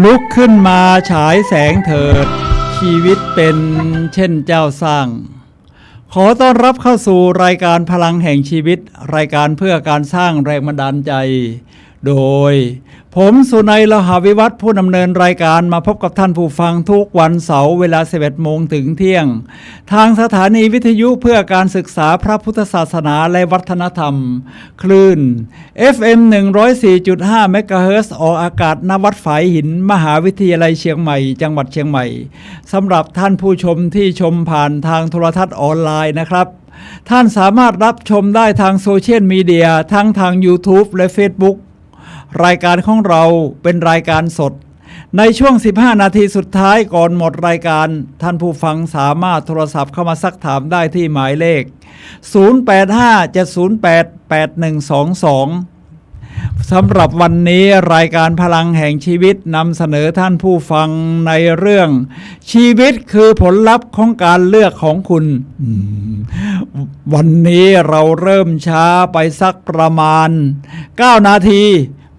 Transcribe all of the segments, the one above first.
ลุกขึ้นมาฉายแสงเถิดชีวิตเป็นเช่นเจ้าสร้างขอต้อนรับเข้าสู่รายการพลังแห่งชีวิตรายการเพื่อการสร้างแรงบันดาลใจโดยผมสุนัย ลหาวิวัฒน์ผู้ดำเนินรายการมาพบกับท่านผู้ฟังทุกวันเสาร์เวลา 11 โมงถึงเที่ยงทางสถานีวิทยุเพื่อการศึกษาพระพุทธศาสนาและวัฒนธรรมคลื่น FM 104.5 เมกะเฮิรตซ์ออกอากาศณวัดฝายหินมหาวิทยาลัยเชียงใหม่จังหวัดเชียงใหม่สำหรับท่านผู้ชมที่ชมผ่านทางโทรทัศน์ออนไลน์นะครับท่านสามารถรับชมได้ทางโซเชียลมีเดียทั้งทาง YouTube และ Facebookรายการของเราเป็นรายการสดในช่วง15นาทีสุดท้ายก่อนหมดรายการท่านผู้ฟังสามารถโทรศัพท์เข้ามาซักถามได้ที่หมายเลข0857088122สำหรับวันนี้รายการพลังแห่งชีวิตนำเสนอท่านผู้ฟังในเรื่องชีวิตคือผลลัพธ์ของการเลือกของคุณวันนี้เราเริ่มช้าไปสักประมาณ9นาที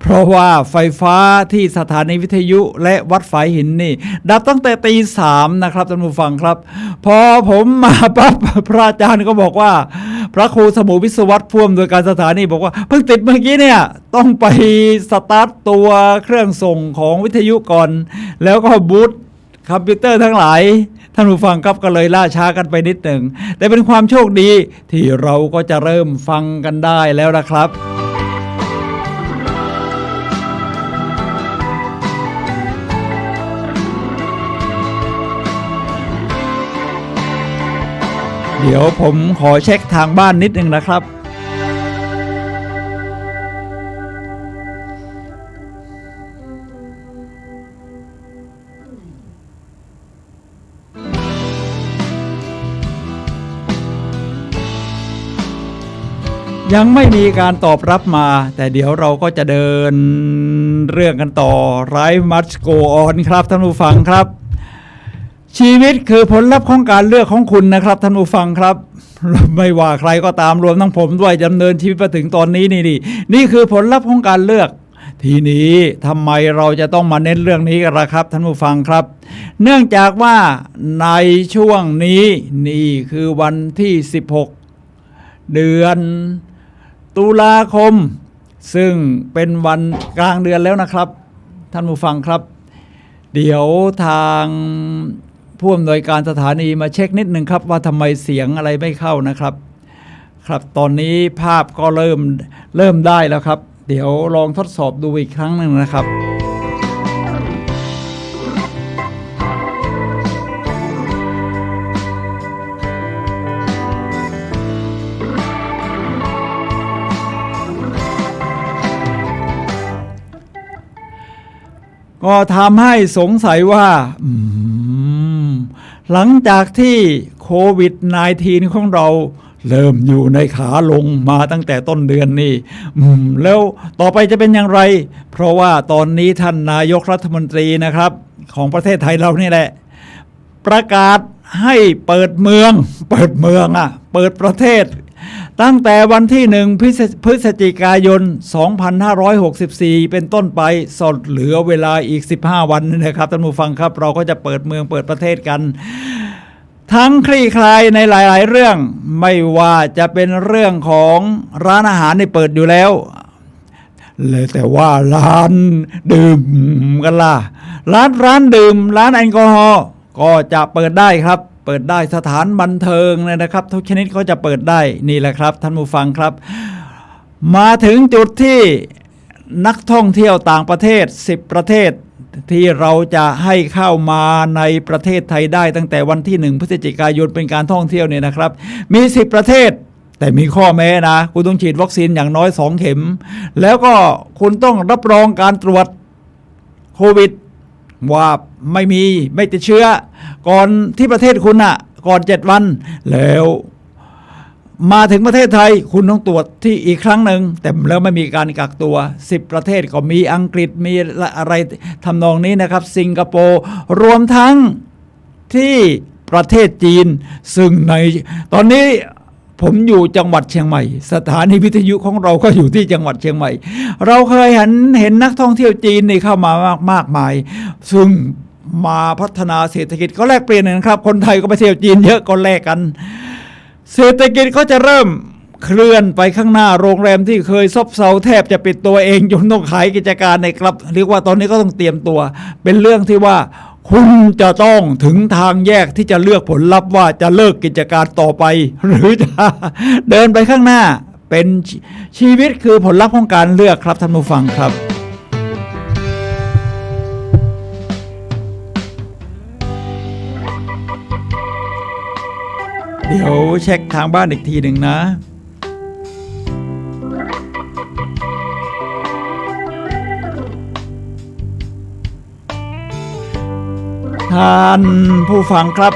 เพราะว่าไฟฟ้าที่สถานีวิทยุและวัดฝายหินนี่ดับตั้งแต่ตี 3นะครับท่านผู้ฟังครับพอผมมาปั๊บพระอาจารย์ก็บอกว่าพระครูสมุวิศวัตรผู้อำนวยการสถานีบอกว่าเพิ่งติดเมื่อกี้เนี่ยต้องไปสตาร์ทตัวเครื่องส่งของวิทยุก่อนแล้วก็บูตคอมพิวเตอร์ทั้งหลายท่านผู้ฟังครับก็เลยล่าช้ากันไปนิดหนึ่งแต่เป็นความโชคดีที่เราก็จะเริ่มฟังกันได้แล้วนะครับเดี๋ยวผมขอเช็คทางบ้านนิดนึงนะครับยังไม่มีการตอบรับมาแต่เดี๋ยวเราก็จะเดินเรื่องกันต่อ Life must go on ครับท่านผู้ฟังครับชีวิตคือผลลัพธ์ของการเลือกของคุณนะครับท่านผู้ฟังครับไม่ว่าใครก็ตามรวมทั้งผมด้วยดำเนินชีวิตมาถึงตอนนี้นี่คือผลลัพธ์ของการเลือกทีนี้ทำไมเราจะต้องมาเน้นเรื่องนี้กันล่ะครับท่านผู้ฟังครับเนื่องจากว่าในช่วงนี้นี่คือวันที่16เดือนตุลาคมซึ่งเป็นวันกลางเดือนแล้วนะครับท่านผู้ฟังครับเดี๋ยวทางผู้อำนวยการสถานีมาเช็คนิดนึงครับว่าทำไมเสียงอะไรไม่เข้านะครับครับตอนนี้ภาพก็เริ่มได้แล้วครับเดี๋ยวลองทดสอบดูอีกครั้งหนึ่งนะครับก็ทำให้สงสัยว่าหลังจากที่โควิด -19 ของเราเริ่มอยู่ในขาลงมาตั้งแต่ต้นเดือนนี่แล้วต่อไปจะเป็นอย่างไรเพราะว่าตอนนี้ท่านนายกรัฐมนตรีนะครับของประเทศไทยเรานี่แหละประกาศให้เปิดเมืองเปิดประเทศตั้งแต่วันที่1พฤศจิกายน2564เป็นต้นไปสดเหลือเวลาอีก15วันนะครับท่านผู้ฟังครับเราก็จะเปิดเมืองเปิดประเทศกันทั้งคลี่คลายในหลายๆเรื่องไม่ว่าจะเป็นเรื่องของร้านอาหารที่เปิดอยู่แล้วเลยแต่ว่าร้านดื่มกันล่ะร้านดื่มร้านแอลกอฮอล์ก็จะเปิดได้ครับเปิดได้สถานบันเทิงเลยนะครับทุกชนิดก็จะเปิดได้นี่แหละครับท่านผู้ฟังครับมาถึงจุดที่นักท่องเที่ยวต่างประเทศ10ประเทศที่เราจะให้เข้ามาในประเทศไทยได้ตั้งแต่วันที่1พฤศจิกายนเป็นการท่องเที่ยวเนี่ยนะครับมี10ประเทศแต่มีข้อแม้นะคุณต้องฉีดวัคซีนอย่างน้อย2เข็มแล้วก็คุณต้องรับรองการตรวจโควิดว่าไม่ติดเชื้อก่อนที่ประเทศคุณก่อน7วันแล้วมาถึงประเทศไทยคุณต้องตรวจที่อีกครั้งหนึ่งแต่แล้วไม่มีการกักตัว10ประเทศก็มีอังกฤษมีอะไรทำนองนี้นะครับสิงคโปร์รวมทั้งที่ประเทศจีนซึ่งในตอนนี้ ผมอยู่จังหวัดเชียงใหม่สถานีวิทยุของเราก็อยู่ที่จังหวัดเชียงใหม่เราเคยเห็นนักท่องเที่ยวจีนนี่เข้ามามากมายซึ่งมาพัฒนาเศรษฐกิจก็แลกเปลี่ยนกันครับคนไทยก็ไปเที่ยวจีนเยอะก็แลกกันเศรษฐกิจก็จะเริ่มเคลื่อนไปข้างหน้าโรงแรมที่เคยซบเซาแทบจะปิดตัวเองจนต้องขายกิจการในครับเรียกว่าตอนนี้ก็ต้องเตรียมตัวเป็นเรื่องที่ว่าคุณจะต้องถึงทางแยกที่จะเลือกผลลัพธ์ว่าจะเลิกกิจการต่อไปหรือจะเดินไปข้างหน้าเป็นชีวิตคือผลลัพธ์ของการเลือกครับท่านผู้ฟังครับเดี๋ยวเช็คทางบ้านอีกทีหนึ่งนะท่านผู้ฟังครับ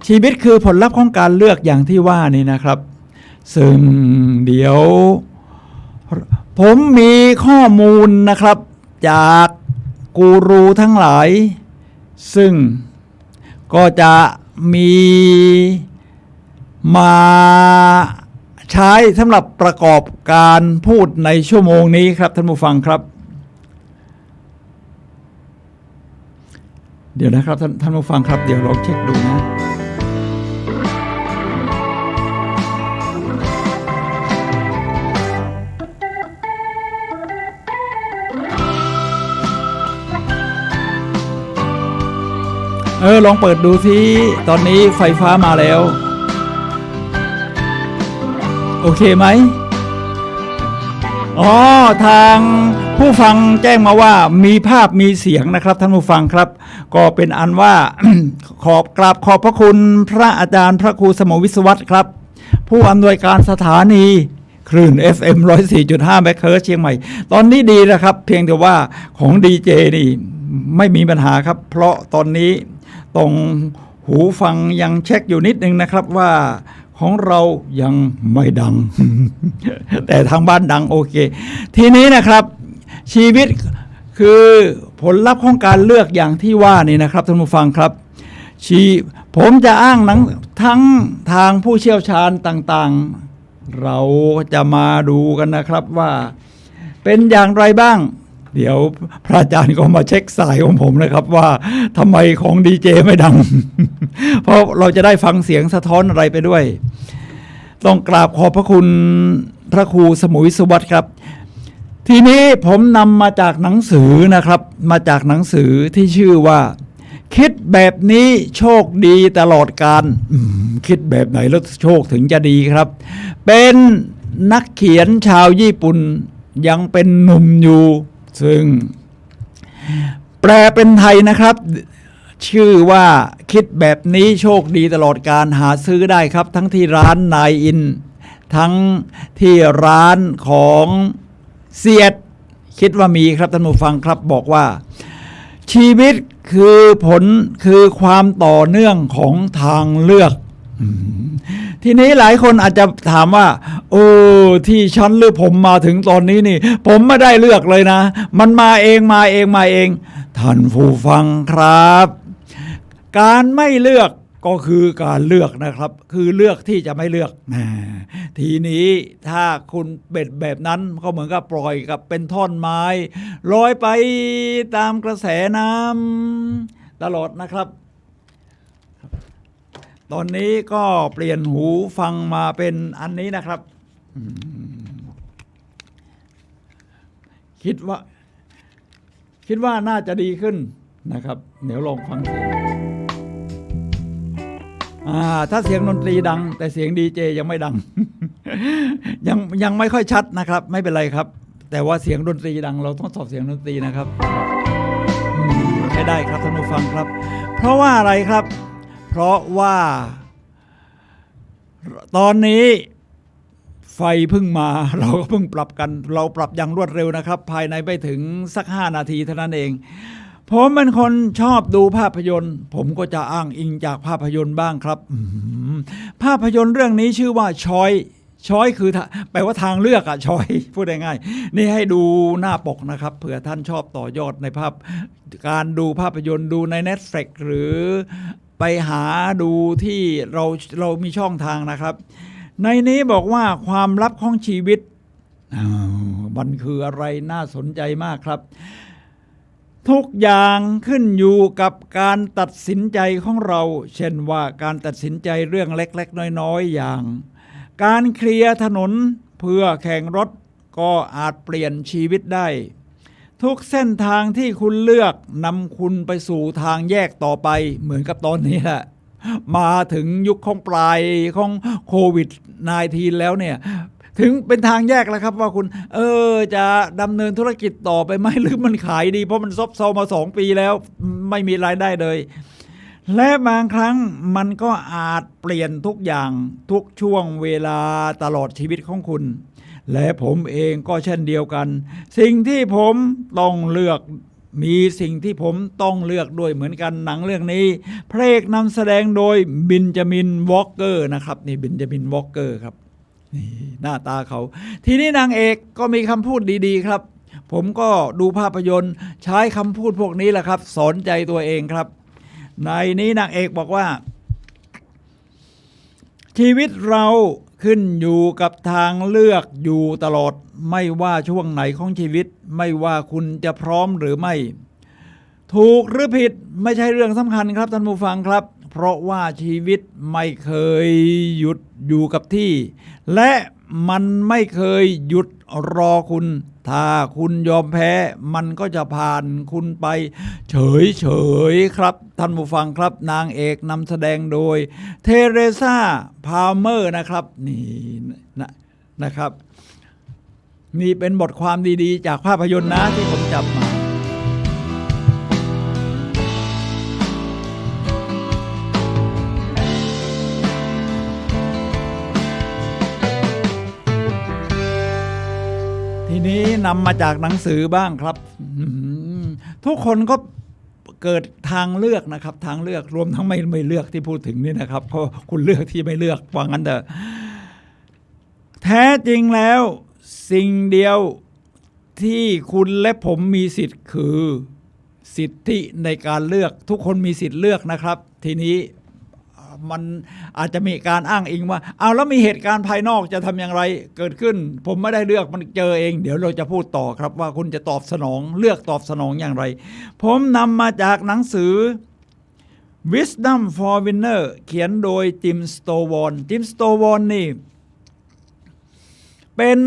ชีวิตคือผลลัพธ์ของการเลือกอย่างที่ว่านี่นะครับซึ่งเดี๋ยวผมมีข้อมูลนะครับจากกูรูทั้งหลายซึ่งก็จะมีมาใช้สำหรับประกอบการพูดในชั่วโมงนี้ครับท่านผู้ฟังครับเดี๋ยวนะครับท่านผู้ฟังครับเดี๋ยวเราเช็คดูนะลองเปิดดูสิตอนนี้ไฟฟ้ามาแล้วโอเคไหมทางผู้ฟังแจ้งมาว่ามีภาพมีเสียงนะครับท่านผู้ฟังครับก็เป็นอันว่า ขอบพระคุณพระอาจารย์พระครูสมวิศวัตรครับผู้อำนวยการสถานีคลื่น FM 104.5 เมกะเฮิรตซ์เชียงใหม่ตอนนี้ดีนะครับเพียงแต่ว่าของดีเจนี่ไม่มีปัญหาครับเพราะตอนนี้ตรงหูฟังยังเช็คอยู่นิดนึงนะครับว่าของเรายังไม่ดัง แต่ทางบ้านดังโอเคทีนี้นะครับชีวิตคือผลลัพธ์ของการเลือกอย่างที่ว่านี่นะครับท่านผู้ฟังครับผมจะอ้างทั้งทางผู้เชี่ยวชาญต่างๆเราจะมาดูกันนะครับว่าเป็นอย่างไรบ้างเดี๋ยวพระอาจารย์ก็มาเช็คสายของผมนะครับว่าทำไมของดีเจไม่ดัง เพราะเราจะได้ฟังเสียงสะท้อนอะไรไปด้วยต้องกราบขอบพระคุณพระครูสมุวิศวัตรครับทีนี้ผมนำมาจากหนังสือนะครับมาจากหนังสือที่ชื่อว่าคิดแบบนี้โชคดีตลอดกาลคิดแบบไหนแล้วโชคถึงจะดีครับเป็นนักเขียนชาวญี่ปุ่นยังเป็นหนุ่มอยู่ซึ่งแปลเป็นไทยนะครับชื่อว่าคิดแบบนี้โชคดีตลอดการหาซื้อได้ครับทั้งที่ร้านนายอินทั้งที่ร้านของเสียดคิดว่ามีครับท่านผู้ฟังครับบอกว่าชีวิตคือผลคือความต่อเนื่องของทางเลือกทีนี้หลายคนอาจจะถามว่าที่ฉันหรือผมมาถึงตอนนี้นี่ผมไม่ได้เลือกเลยนะมันมาเองท่านผู้ฟังครับการไม่เลือกก็คือการเลือกนะครับคือเลือกที่จะไม่เลือกทีนี้ถ้าคุณเป็นแบบนั้นก็เหมือนกับปล่อยกับเป็นท่อนไม้ลอยไปตามกระแสน้ำตลอดนะครับตอนนี้ก็เปลี่ยนหูฟังมาเป็นอันนี้นะครับคิดว่าน่าจะดีขึ้นนะครับเดี๋ยวลองฟังเสียงถ้าเสียงดนตรีดังแต่เสียงดีเจยังไม่ดัง ยังไม่ค่อยชัดนะครับไม่เป็นไรครับแต่ว่าเสียงดนตรีดังเราต้องสอบเสียงดนตรีนะครับใช้ได้ครับท่านผู้ฟังครับเพราะว่าอะไรครับเพราะว่าตอนนี้ไฟเพิ่งมาเราก็เพิ่งปรับกันเราปรับอย่างรวดเร็วนะครับภายในไม่ถึงสัก5 นาทีเท่านั้นเองผมเป็นคนชอบดูภาพยนตร์ผมก็จะอ้างอิงจากภาพยนตร์บ้างครับภาพยนตร์เรื่องนี้ชื่อว่าช้อยคือแปลว่าทางเลือกช้อยพูดง่ายๆนี่ให้ดูหน้าปกนะครับเผื่อท่านชอบต่อยอดในภาพการดูภาพยนตร์ดูใน Netflix หรือ ไปหาดูที่เรามีช่องทางนะครับในนี้บอกว่าความลับของชีวิตมันคืออะไรน่าสนใจมากครับทุกอย่างขึ้นอยู่กับการตัดสินใจของเราเช่นว่าการตัดสินใจเรื่องเล็กๆน้อยๆอย่างการเคลียร์ถนนเพื่อแข่งรถก็อาจเปลี่ยนชีวิตได้ทุกเส้นทางที่คุณเลือกนำคุณไปสู่ทางแยกต่อไปเหมือนกับตอนนี้แหละมาถึงยุคของปลายของโควิด-19 แล้วเนี่ยถึงเป็นทางแยกแล้วครับว่าคุณจะดำเนินธุรกิจต่อไปไหมหรือมันขายดีเพราะมันซบเซามา2 ปีแล้วไม่มีรายได้เลยและบางครั้งมันก็อาจเปลี่ยนทุกอย่างทุกช่วงเวลาตลอดชีวิตของคุณและผมเองก็เช่นเดียวกันสิ่งที่ผมต้องเลือกมีสิ่งที่ผมต้องเลือกด้วยเหมือนกันหนังเรื่องนี้พระเอกนำแสดงโดยเบนจามินวอล์กเกอร์นะครับนี่เบนจามินวอล์กเกอร์ครับนี่หน้าตาเขาทีนี้นางเอกก็มีคำพูดดีๆครับผมก็ดูภาพยนตร์ใช้คำพูดพวกนี้แหละครับสอนใจตัวเองครับในนี้นางเอกบอกว่าชีวิตเราขึ้นอยู่กับทางเลือกอยู่ตลอดไม่ว่าช่วงไหนของชีวิตไม่ว่าคุณจะพร้อมหรือไม่ถูกหรือผิดไม่ใช่เรื่องสำคัญครับท่านผู้ฟังครับเพราะว่าชีวิตไม่เคยหยุดอยู่กับที่และมันไม่เคยหยุดรอคุณถ้าคุณยอมแพ้มันก็จะผ่านคุณไปเฉยๆครับท่านผู้ฟังครับนางเอกนำแสดงโดยเทเรซาพาลเมอร์นะครับนี่นะครับนี่เป็นบทความดีๆจากภาพยนตร์นะที่ผมจับมาทีนี้นำมาจากหนังสือบ้างครับทุกคนก็เกิดทางเลือกนะครับทางเลือกรวมทั้งไม่เลือกที่พูดถึงนี่นะครับเพราะคุณเลือกที่ไม่เลือกว่างั้นเถอะแท้จริงแล้วสิ่งเดียวที่คุณและผมมีสิทธิ์คือสิทธิในการเลือกทุกคนมีสิทธิ์เลือกนะครับทีนี้มันอาจจะมีการอ้างอิงว่าเอาแล้วมีเหตุการณ์ภายนอกจะทำอย่างไรเกิดขึ้นผมไม่ได้เลือกมันเจอเองเดี๋ยวเราจะพูดต่อครับว่าคุณจะตอบสนองเลือกตอบสนองอย่างไรผมนำมาจากหนังสือ Wisdom for Winner เขียนโดยจิมสโตวอนนี่เป็น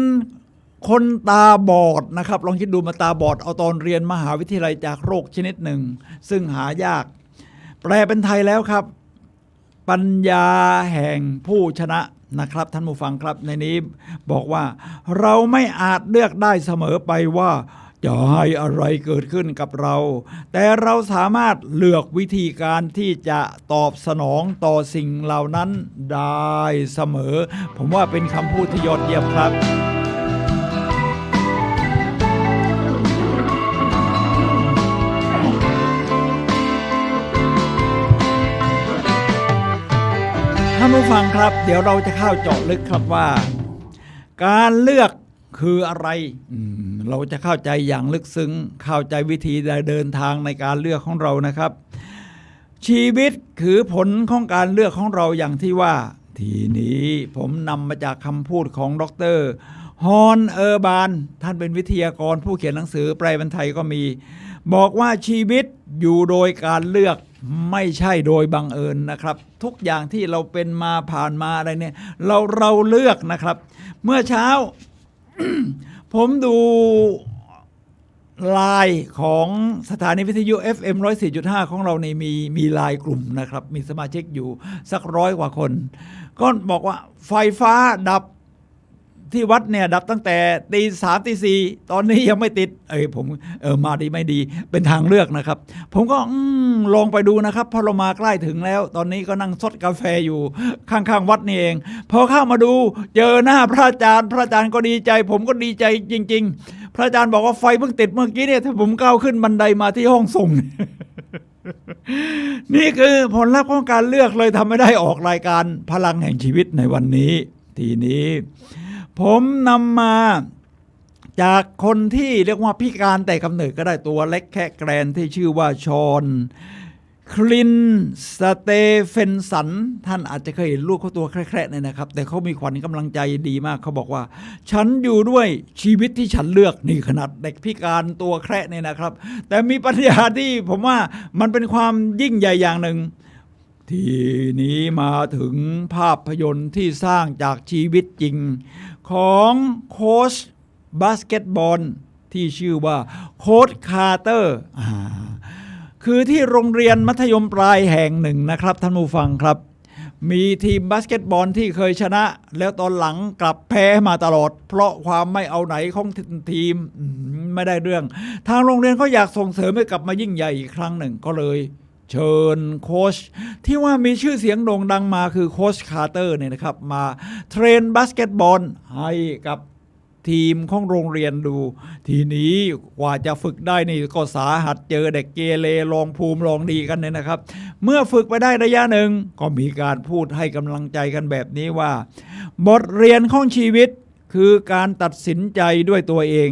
คนตาบอดนะครับลองคิดดูมาตาบอดเอาตอนเรียนมหาวิทยาลัยจากโรคชนิดหนึ่งซึ่งหายากแปลเป็นไทยแล้วครับปัญญาแห่งผู้ชนะนะครับท่านผู้ฟังครับในนี้บอกว่าเราไม่อาจเลือกได้เสมอไปว่าจะให้อะไรเกิดขึ้นกับเราแต่เราสามารถเลือกวิธีการที่จะตอบสนองต่อสิ่งเหล่านั้นได้เสมอผมว่าเป็นคำพูดที่ยอดเยี่ยมครับท่านผู้ฟังครับเดี๋ยวเราจะเข้าเจาะลึกครับว่าการเลือกคืออะไรเราจะเข้าใจอย่างลึกซึ้งเข้าใจวิธีเดินทางในการเลือกของเรานะครับชีวิตคือผลของการเลือกของเราอย่างที่ว่าทีนี้ผมนำมาจากคำพูดของดร.ฮอนเออร์บานท่านเป็นวิทยากรผู้เขียนหนังสือแปลเป็นไทยก็มีบอกว่าชีวิตอยู่โดยการเลือกไม่ใช่โดยบังเอิญนะครับทุกอย่างที่เราเป็นมาผ่านมาอะไรเนี่ยเราเลือกนะครับเมื่อเช้า ผมดูไลน์ของสถานีวิทยุ FM 104.5 ของเรานี่มีไลน์กลุ่มนะครับมีสมาชิกอยู่สัก100 กว่าคนก็บอกว่าไฟฟ้าดับที่วัดเนี่ยดับตั้งแต่ตี 3 ตี 4ตอนนี้ยังไม่ติดผมมาดีไม่ดีเป็นทางเลือกนะครับผมก็ลองไปดูนะครับพอเรามาใกล้ถึงแล้วตอนนี้ก็นั่งซดกาแฟอยู่ข้างๆวัดนี่เองพอเข้ามาดูเจอหน้าพระอาจารย์ก็ดีใจผมก็ดีใจจริงๆพระอาจารย์บอกว่าไฟเพิ่งติดเมื่อกี้เนี่ยถ้าผมก้าวขึ้นบันไดมาที่ห้องส่ง นี่คือผลลัพธ์ของการเลือกเลยทำให้ได้ออกรายการพลังแห่งชีวิตในวันนี้ทีนี้ผมนำมาจากคนที่เรียกว่าพิการแต่กำเนิดก็ได้ตัวเล็กแค่แกรนที่ชื่อว่าชอน คลินสเตเฟนสันท่านอาจจะเคยเห็นลูกเขาตัวแคระๆเนี่ยนะครับแต่เขามีขวัญกำลังใจดีมากเขาบอกว่าฉันอยู่ด้วยชีวิตที่ฉันเลือกนี่ขนาดเด็กพิการตัวแคระเนี่ยนะครับแต่มีปัญญาที่ผมว่ามันเป็นความยิ่งใหญ่อย่างหนึ่งทีนี้มาถึงภาพยนตร์ที่สร้างจากชีวิตจริงของโค้ชบาสเกตบอลที่ชื่อว่าโค้ชคาร์เตอร์คือที่โรงเรียนมัธยมปลายแห่งหนึ่งนะครับท่านผู้ฟังครับมีทีมบาสเกตบอลที่เคยชนะแล้วตอนหลังกลับแพ้มาตลอดเพราะความไม่เอาไหนของทีมไม่ได้เรื่องทางโรงเรียนเขาอยากส่งเสริมให้กลับมายิ่งใหญ่อีกครั้งหนึ่งก็เลยเชิญโค้ชที่ว่ามีชื่อเสียงโด่งดังมาคือโค้ชคาร์เตอร์เนี่ยนะครับมาเทรนบาสเกตบอลให้กับทีมของโรงเรียนดูทีนี้กว่าจะฝึกได้นี่ก็สาหัสเจอเด็กเกเรลองภูมิลองดีกันเนี่ยนะครับเมื่อฝึกไปได้ระยะหนึ่งก็มีการพูดให้กำลังใจกันแบบนี้ว่าบทเรียนของชีวิตคือการตัดสินใจด้วยตัวเอง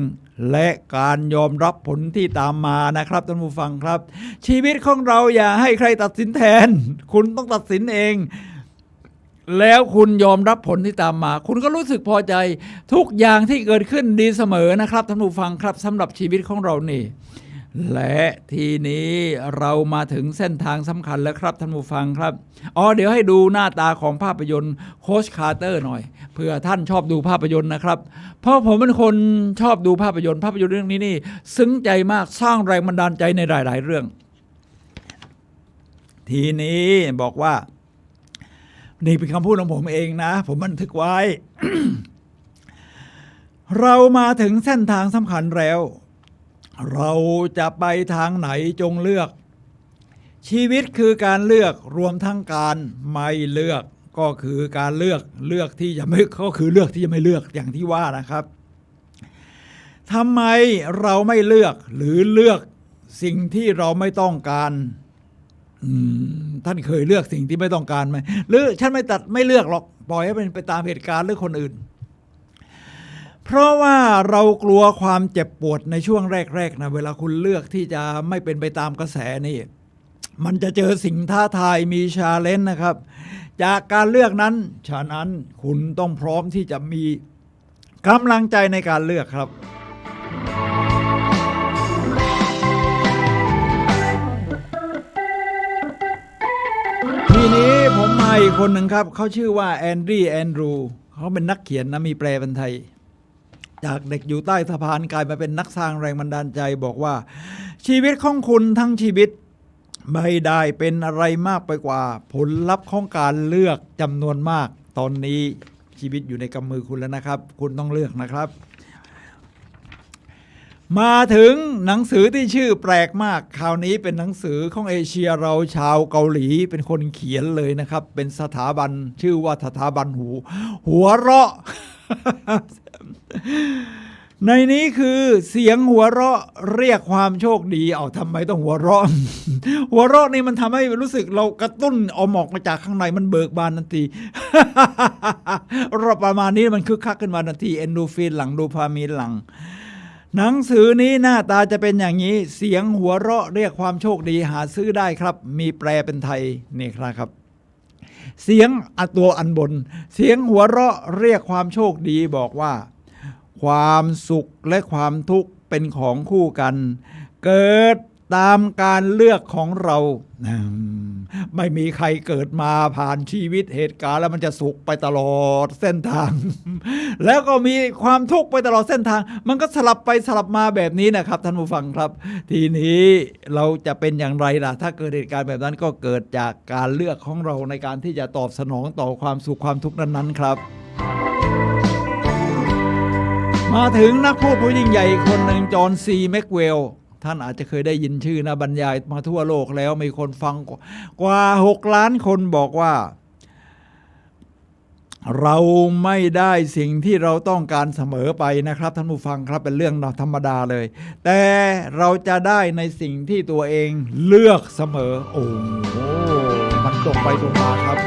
และการยอมรับผลที่ตามมานะครับท่านผู้ฟังครับชีวิตของเราอย่าให้ใครตัดสินแทนคุณต้องตัดสินเองแล้วคุณยอมรับผลที่ตามมาคุณก็รู้สึกพอใจทุกอย่างที่เกิดขึ้นดีเสมอนะครับท่านผู้ฟังครับสำหรับชีวิตของเรานี่และทีนี้เรามาถึงเส้นทางสำคัญแล้วครับท่านผู้ฟังครับเดี๋ยวให้ดูหน้าตาของภาพยนตร์โค้ชคาร์เตอร์หน่อยเผื่อท่านชอบดูภาพยนตร์นะครับเพราะผมเป็นคนชอบดูภาพยนตร์เรื่องนี้นี่ซึ้งใจมากสร้างแรงบันดาลใจในหลายๆเรื่องทีนี้บอกว่านี่เป็นคำพูดของผมเองนะผมบันทึกไว้ เรามาถึงเส้นทางสำคัญแล้วเราจะไปทางไหนจงเลือกชีวิตคือการเลือกรวมทั้งการไม่เลือกก็คือการเลือกที่จะไม่ก็คือเลือกที่จะไม่เลือกอย่างที่ว่านะครับทำไมเราไม่เลือกหรือเลือกสิ่งที่เราไม่ต้องการท่านเคยเลือกสิ่งที่ไม่ต้องการไหมหรือฉันไม่เลือกหรอกปล่อยให้เป็นไปตามเหตุการณ์หรือคนอื่นเพราะว่าเรากลัวความเจ็บปวดในช่วงแรกๆนะเวลาคุณเลือกที่จะไม่เป็นไปตามกระแสนี่มันจะเจอสิ่งท้าทายมีชาเลนจ์นะครับจากการเลือกนั้นฉะนั้นคุณต้องพร้อมที่จะมีกำลังใจในการเลือกครับทีนี้ผมมาอีกคนหนึ่งครับเขาชื่อว่าแอนดรูเขาเป็นนักเขียนนะมีแปลเป็นไทยจากเด็กอยู่ใต้สะพานกลายมาเป็นนักสร้างแรงบันดาลใจบอกว่าชีวิตของคุณทั้งชีวิตไม่ได้เป็นอะไรมากไปกว่าผลลัพธ์ของการเลือกจำนวนมากตอนนี้ชีวิตอยู่ในกำมือคุณแล้วนะครับคุณต้องเลือกนะครับมาถึงหนังสือที่ชื่อแปลกมากคราวนี้เป็นหนังสือของเอเชียเราชาวเกาหลีเป็นคนเขียนเลยนะครับเป็นสถาบันชื่อว่าสถาบันหัวเราะ ในนี้คือเสียงหัวเราะเรียกความโชคดีทำไมต้องหัวเราะ หัวเราะนี่มันทำให้รู้สึกเรากระตุ้นเอาหมอกมาจากข้างในมันเบิกบานทันที เราประมาณนี้มันคึกคักขึ้นมาทันทีเอนโดรฟินหลังโดพามีนหลังหนังสือนี้หน้าตาจะเป็นอย่างนี้เสียงหัวเราะเรียกความโชคดีหาซื้อได้ครับมีแปลเป็นไทยนี่ครับเสียงตัวอันบนเสียงหัวเราะเรียกความโชคดีบอกว่าความสุขและความทุกข์เป็นของคู่กันเกิดตามการเลือกของเราไม่มีใครเกิดมาผ่านชีวิตเหตุการณ์แล้วมันจะสุขไปตลอดเส้นทาง แล้วก็มีความทุกข์ไปตลอดเส้นทางมันก็สลับไปสลับมาแบบนี้นะครับท่านผู้ฟังครับทีนี้เราจะเป็นอย่างไรล่ะถ้าเกิดเหตุการณ์แบบนั้นก็เกิดจากการเลือกของเราในการที่จะตอบสนองต่อความสุขความทุกข์นั้นๆครับมาถึงนักพูดผู้ยิ่งใหญ่คนหนึ่งจอห์นซีแม็กเวลท่านอาจจะเคยได้ยินชื่อนะบรรยายมาทั่วโลกแล้วมีคนฟังกว่า6 ล้านคนบอกว่าเราไม่ได้สิ่งที่เราต้องการเสมอไปนะครับท่านผู้ฟังครับเป็นเรื่องธรรมดาเลยแต่เราจะได้ในสิ่งที่ตัวเองเลือกเสมอโอ้โหมันตรงไปตรงมาครับ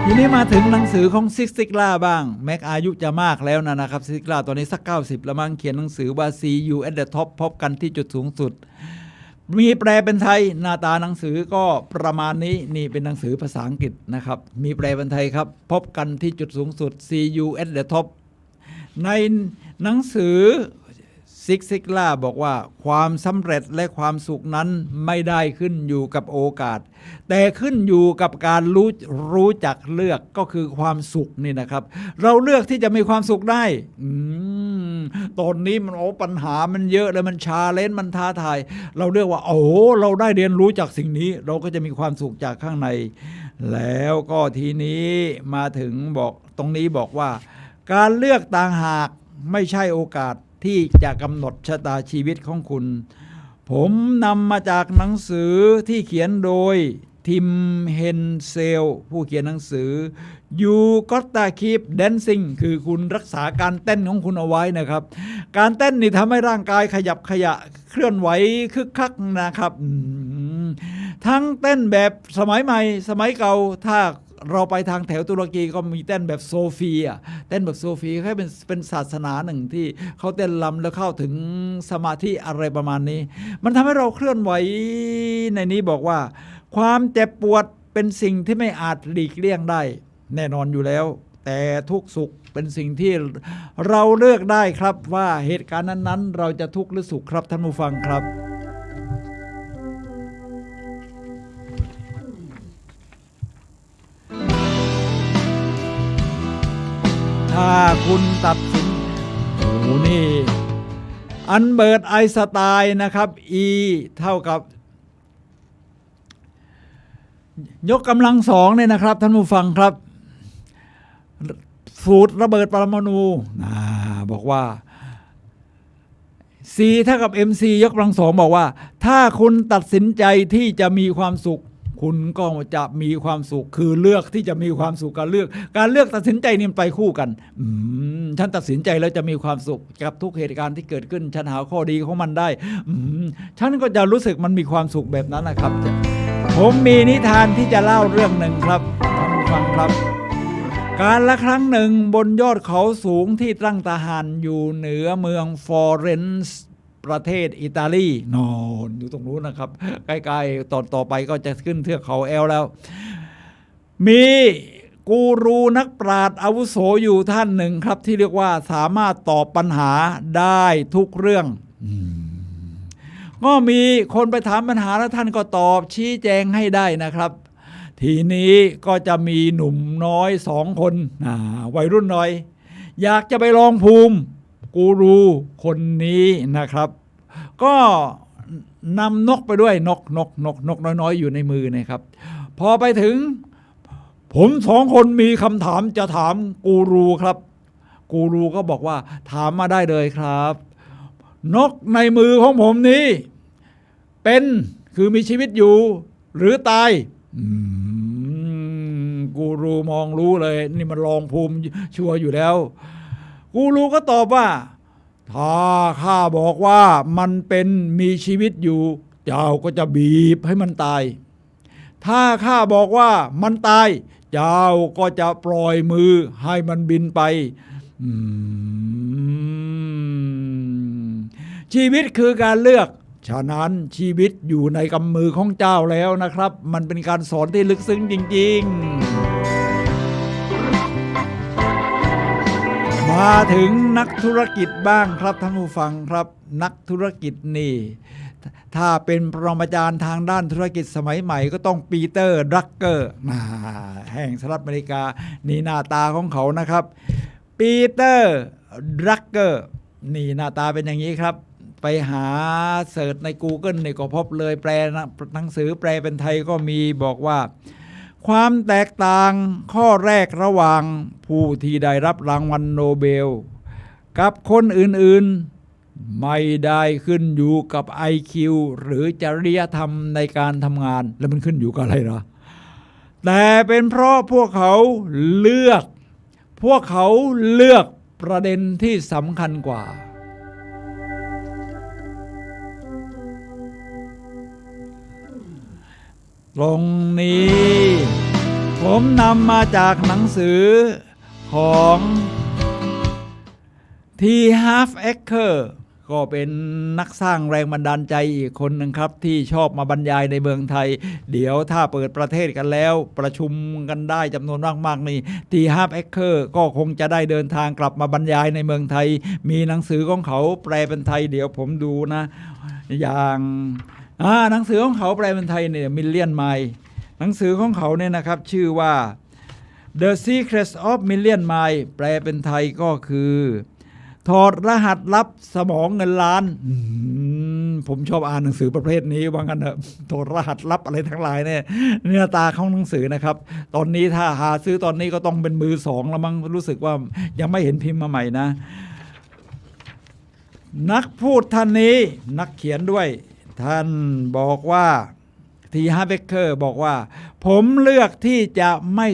ทีนี้มาถึงหนังสือของซิกซิกล่าบ้างแม็กอายุจะมากแล้วนะครับซิกซิกล่าตอนนี้สัก90แล้วมั้งเขียนหนังสือว่า See You at the Top พบกันที่จุดสูงสุด มีแปลเป็นไทยหน้าตาหนังสือก็ประมาณนี้นี่เป็นหนังสือภาษาอังกฤษนะครับมีแปลเป็นไทยครับพบกันที่จุดสูงสุด See you at the top ในหนังสือซิกซิกล่าบอกว่าความสำเร็จและความสุขนั้นไม่ได้ขึ้นอยู่กับโอกาสแต่ขึ้นอยู่กับการรู้จักเลือกก็คือความสุขนี่นะครับเราเลือกที่จะมีความสุขได้ตอนนี้มันปัญหามันเยอะเลยมันชาเลนจ์มันท้าทายเราเลือกว่าเราได้เรียนรู้จากสิ่งนี้เราก็จะมีความสุขจากข้างในแล้วก็ทีนี้มาถึงบอกตรงนี้บอกว่าการเลือกต่างหากไม่ใช่โอกาสที่จะกำหนดชะตาชีวิตของคุณผมนำมาจากหนังสือที่เขียนโดยทิมเฮนเซลผู้เขียนหนังสือ You Gotta Keep Dancing คือคุณรักษาการเต้นของคุณเอาไว้นะครับการเต้นนี่ทำให้ร่างกายขยับขยะเคลื่อนไหวคึกคักนะครับทั้งเต้นแบบสมัยใหม่สมัยเก่าถ้าเราไปทางแถวตุรกีก็มีเต้นแบบโซฟีเต้นแบบโซฟีให้เป็นศาสนาหนึ่งที่เขาเต้นรำแล้วเข้าถึงสมาธิอะไรประมาณนี้มันทำให้เราเคลื่อนไหวในนี้บอกว่าความเจ็บปวดเป็นสิ่งที่ไม่อาจหลีกเลี่ยงได้แน่นอนอยู่แล้วแต่ทุกสุขเป็นสิ่งที่เราเลือกได้ครับว่าเหตุการณ์นั้นๆเราจะทุกข์หรือสุขครับท่านผู้ฟังครับถ้าคุณตัดสินนี่อันเบิร์ตไอน์สไตน์นะครับ E เท่ากับยกกำลังสองเนี่ยนะครับท่านผู้ฟังครับสูตรระเบิดปรมาณูบอกว่า C เท่ากับ MC ยกกำลังสองบอกว่าถ้าคุณตัดสินใจที่จะมีความสุขคุณก็จะมีความสุขคือเลือกที่จะมีความสุขการเลือกตัดสินใจนี่ไปคู่กันฉันตัดสินใจแล้วจะมีความสุขกับทุกเหตุการณ์ที่เกิดขึ้นฉันหาข้อดีของมันได้ฉันก็จะรู้สึกมันมีความสุขแบบนั้นนะครับผมมีนิทานที่จะเล่าเรื่องหนึ่งครับท่านผู้ฟังครับการละครั้งหนึ่งบนยอดเขาสูงที่ตั้งตาหารอยู่เหนือเมืองฟลอเรนซ์ประเทศอิตาลีนอนอยู่ตรงนู้นนะครับใกล้ๆตอนต่อไปก็จะขึ้นเทือกเขาแอลแล้วมีกูรูนักปราชญ์อาวุโสอยู่ท่านหนึ่งครับที่เรียกว่าสามารถตอบปัญหาได้ทุกเรื่องก็มีคนไปถามปัญหาแล้วท่านก็ตอบชี้แจงให้ได้นะครับทีนี้ก็จะมีหนุ่มน้อย2 คนวัยรุ่นน้อยอยากจะไปลองภูมิกูรูคนนี้นะครับก็นำนกไปด้วยนกน้อยๆอยู่ในมือนะครับพอไปถึงผม2 คนมีคำถามจะถามกูรูครับกูรูก็บอกว่าถามมาได้เลยครับนกในมือของผมนี้เป็นคือมีชีวิตอยู่หรือตายกูรูมองรู้เลยนี่มันลองภูมิชัวร์อยู่แล้วกูรูก็ตอบว่าถ้าข้าบอกว่ามันเป็นมีชีวิตอยู่เจ้าก็จะบีบให้มันตายถ้าข้าบอกว่ามันตายเจ้าก็จะปล่อยมือให้มันบินไปชีวิตคือการเลือกฉะนั้นชีวิตอยู่ในกำมือของเจ้าแล้วนะครับมันเป็นการสอนที่ลึกซึ้งจริงๆมาถึงนักธุรกิจบ้างครับท่านผู้ฟังครับนักธุรกิจนี่ถ้าเป็นปรมาจารย์ทางด้านธุรกิจสมัยใหม่ก็ต้องปีเตอร์ ดรักเกอร์แห่งสหรัฐอเมริกานี่หน้าตาของเขานะครับปีเตอร์ ดรักเกอร์นี่หน้าตาเป็นอย่างนี้ครับไปหาเสิร์ชใน Google นี่ก็พบเลยแปลหนังสือแปลเป็นไทยก็มีบอกว่าความแตกต่างข้อแรกระหว่างผู้ที่ได้รับรางวัลโนเบลกับคนอื่นๆไม่ได้ขึ้นอยู่กับ IQ หรือจริยธรรมในการทำงานแล้วมันขึ้นอยู่กับอะไรล่ะแต่เป็นเพราะพวกเขาเลือกประเด็นที่สำคัญกว่าตรงนี้ผมนำมาจากหนังสือของ T. Harv Eker ก็เป็นนักสร้างแรงบันดาลใจอีกคนหนึ่งครับที่ชอบมาบรรยายในเมืองไทยเดี๋ยวถ้าเปิดประเทศกันแล้วประชุมกันได้จำนวนมากๆนี่ทีฮาร์ปแอคเคอร์ก็คงจะได้เดินทางกลับมาบรรยายในเมืองไทยมีหนังสือของเขาแปลเป็นไทยเดี๋ยวผมดูนะอย่างหนังสือของเขาแปลเป็นไทยเนี่ยMillion Mileหนังสือของเขาเนี่ยนะครับชื่อว่า The Secrets of Million Mile แปลเป็นไทยก็คือถอดรหัสลับสมองเงินล้านผมชอบอ่านหนังสือประเภทนี้ว่างั้นเถอะถอดรหัสลับอะไรทั้งหลายเนี่ยเนื้อตาของหนังสือนะครับตอนนี้ถ้าหาซื้อตอนนี้ก็ต้องเป็นมือสองแล้วมั้งรู้สึกว่ายังไม่เห็นพิมพ์มาใหม่นะนักพูดท่านนี้นักเขียนด้วยท่านบอกว่าทีฮาร์เบเกอร์บอกว่าผมเลือกที่จะไม่